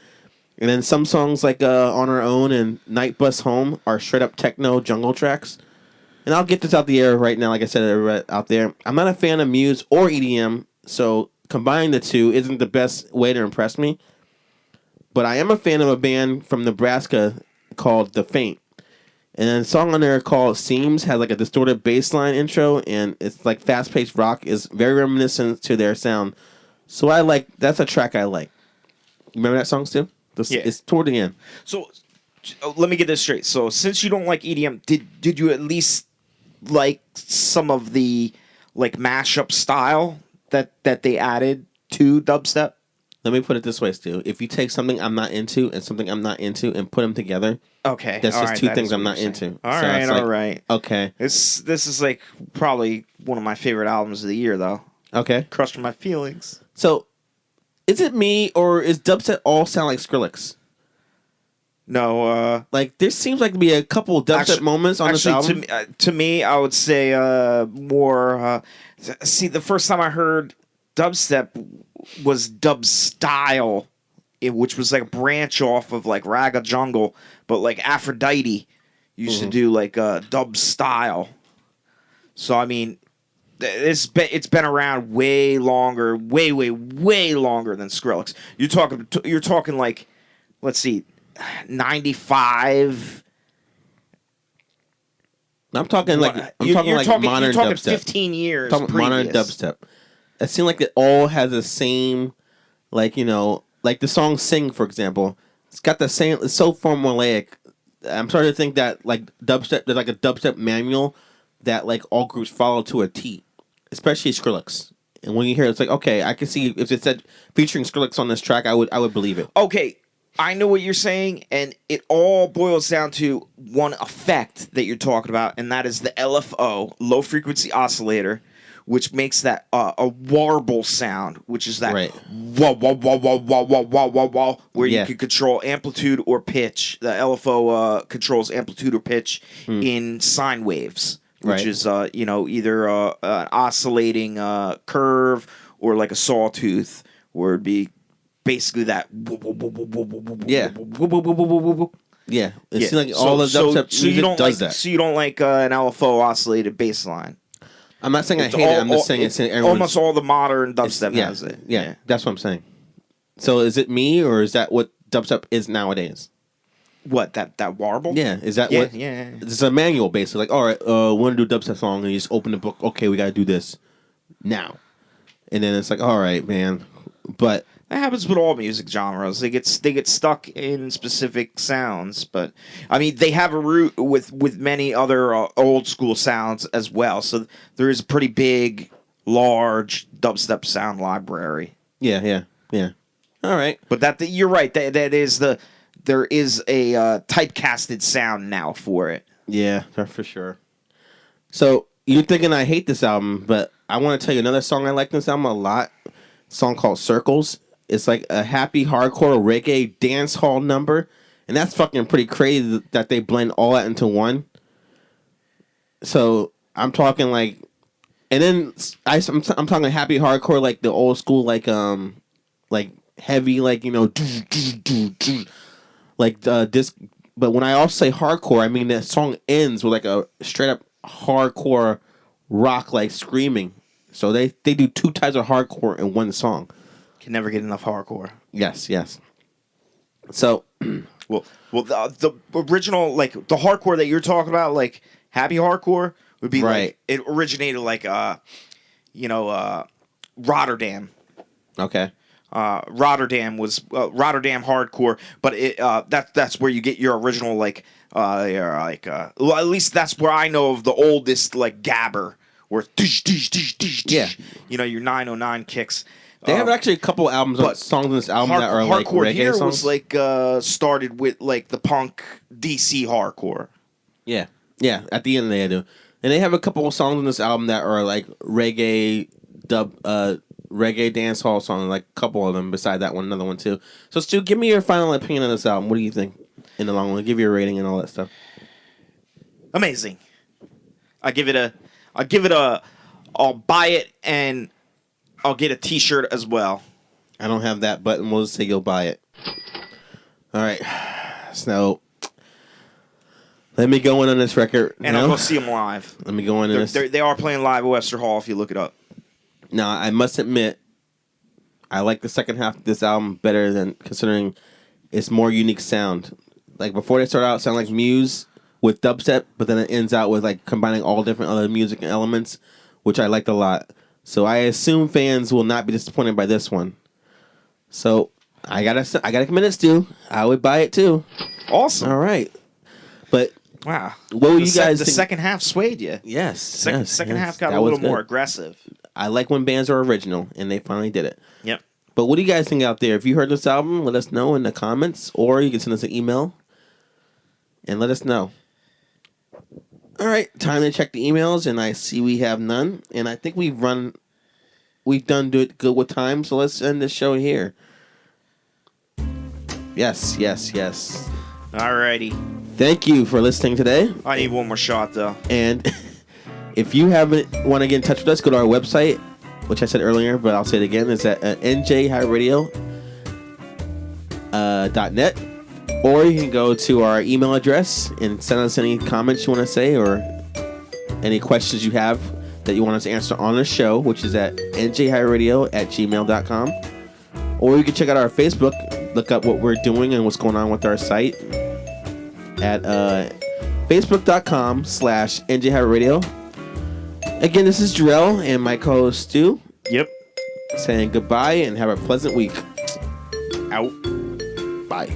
And then some songs like On Our Own and Night Bus Home are straight up techno jungle tracks. And I'll get this out the air right now, like I said, out there. I'm not a fan of Muse or EDM, so combining the two isn't the best way to impress me. But I am a fan of a band from Nebraska called The Faint. And then a song on there called Seams has like a distorted bass line intro, and it's like fast-paced rock, is very reminiscent to their sound. So that's a track I like. Remember that song, Stu? Yeah. It's toward the end. So let me get this straight. So since you don't like EDM, did you at least like some of the like mashup style that they added to dubstep? Let me put it this way, Stu. If you take something I'm not into and something I'm not into and put them together, okay, that's just two things I'm not into. All right. Okay. This is like probably one of my favorite albums of the year, though. Okay. Crushing my feelings. So, is it me or is dubstep all sound like Skrillex? No. Like there seems like to be a couple dubstep moments on this album. To me, I would say more. See, the first time I heard dubstep was dub style, which was like a branch off of like Raga Jungle, but like Aphrodite used to do like dub style. So I mean, it's been around way longer, way longer than Skrillex. You're talking like, let's see, 95. I'm talking like modern dubstep. 15 years. I'm talking modern dubstep. It seems like it all has the same, like, you know, like the song "Sing," for example. It's got the same. It's so formulaic. I'm starting to think that like dubstep, there's like a dubstep manual that like all groups follow to a T, especially Skrillex. And when you hear it, it's like, okay, I can see if it said featuring Skrillex on this track, I would believe it. Okay, I know what you're saying, and it all boils down to one effect that you're talking about, and that is the LFO, low frequency oscillator, which makes that a warble sound, which is that wah wah wah wah wah wah wah wah wah, where you can control amplitude or pitch. The LFO controls amplitude or pitch in sine waves, which is either an oscillating curve or like a sawtooth, where it'd be basically that. Yeah. It seems like all the dubstep music does that. So you don't like an LFO oscillated bass line. I'm not saying I hate it. I'm just saying it's almost all the modern dubstep has it. Yeah, that's what I'm saying. So is it me, or is that what dubstep is nowadays? What, that warble? Yeah, is that what? Yeah. It's a manual basically. Like, all right, we want to do a dubstep song, and you just open the book. Okay, we got to do this now, and then it's like, all right, man, but. That happens with all music genres. They get stuck in specific sounds, but I mean they have a root with many other old school sounds as well. So there is a pretty big, large dubstep sound library. Yeah. All right, but you're right. There is a typecasted sound now for it. Yeah, for sure. So you're thinking I hate this album, but I want to tell you another song I like this album a lot. A song called Circles. It's like a happy hardcore reggae dance hall number, and that's fucking pretty crazy that they blend all that into one. So I'm talking like, and then I'm talking happy hardcore like the old school like heavy like like this. But when I also say hardcore, I mean that song ends with like a straight up hardcore rock like screaming. So they do two types of hardcore in one song. Can never get enough hardcore. Yes. So, well, the original, like the hardcore that you're talking about, like happy hardcore, would be like it originated like Rotterdam. Okay. Rotterdam was Rotterdam hardcore, but that's where you get your original well, at least that's where I know of the oldest like gabber, where your 909 kicks. They have actually a couple songs in this album that are like reggae here songs. Was like started with like the punk DC hardcore. Yeah. At the end they do, and they have a couple of songs in this album that are like reggae dance hall songs. Like a couple of them. Beside that one, another one too. So Stu, give me your final opinion on this album. What do you think in the long run? Give you a rating and all that stuff. Amazing. I'll give it a. I'll buy it and. I'll get a T-shirt as well. I don't have that button. We'll just say you'll buy it. All right. So, let me go in on this record. And I'll go see them live. Let me go in on this. They are playing live at Webster Hall if you look it up. Now, I must admit, I like the second half of this album better than considering its more unique sound. Like, before they start out, it sounded like Muse with dubstep, but then it ends out with, like, combining all different other music and elements, which I liked a lot. So I assume fans will not be disappointed by this one. So I gotta commit it, Stu. I would buy it too. Awesome. All right. But wow, what would you guys think? The second half swayed you. Yes. Second half got a little more aggressive. I like when bands are original, and they finally did it. Yep. But what do you guys think out there? If you heard this album, let us know in the comments, or you can send us an email and let us know. All right, time to check the emails, and I see we have none. And I think we've done good with time, so let's end the show here. Yes. Alrighty. Thank you for listening today. I need one more shot, though. And if you want to get in touch with us, go to our website, which I said earlier, but I'll say it again. It's at njhighradio.net. Or you can go to our email address and send us any comments you want to say or any questions you have that you want us to answer on the show, which is at njhighradio@gmail.com. Or you can check out our Facebook, look up what we're doing and what's going on with our site at facebook.com/njhighradio. Again, this is Jarrell and my co-host Stu. Yep. Saying goodbye and have a pleasant week. Out. Bye.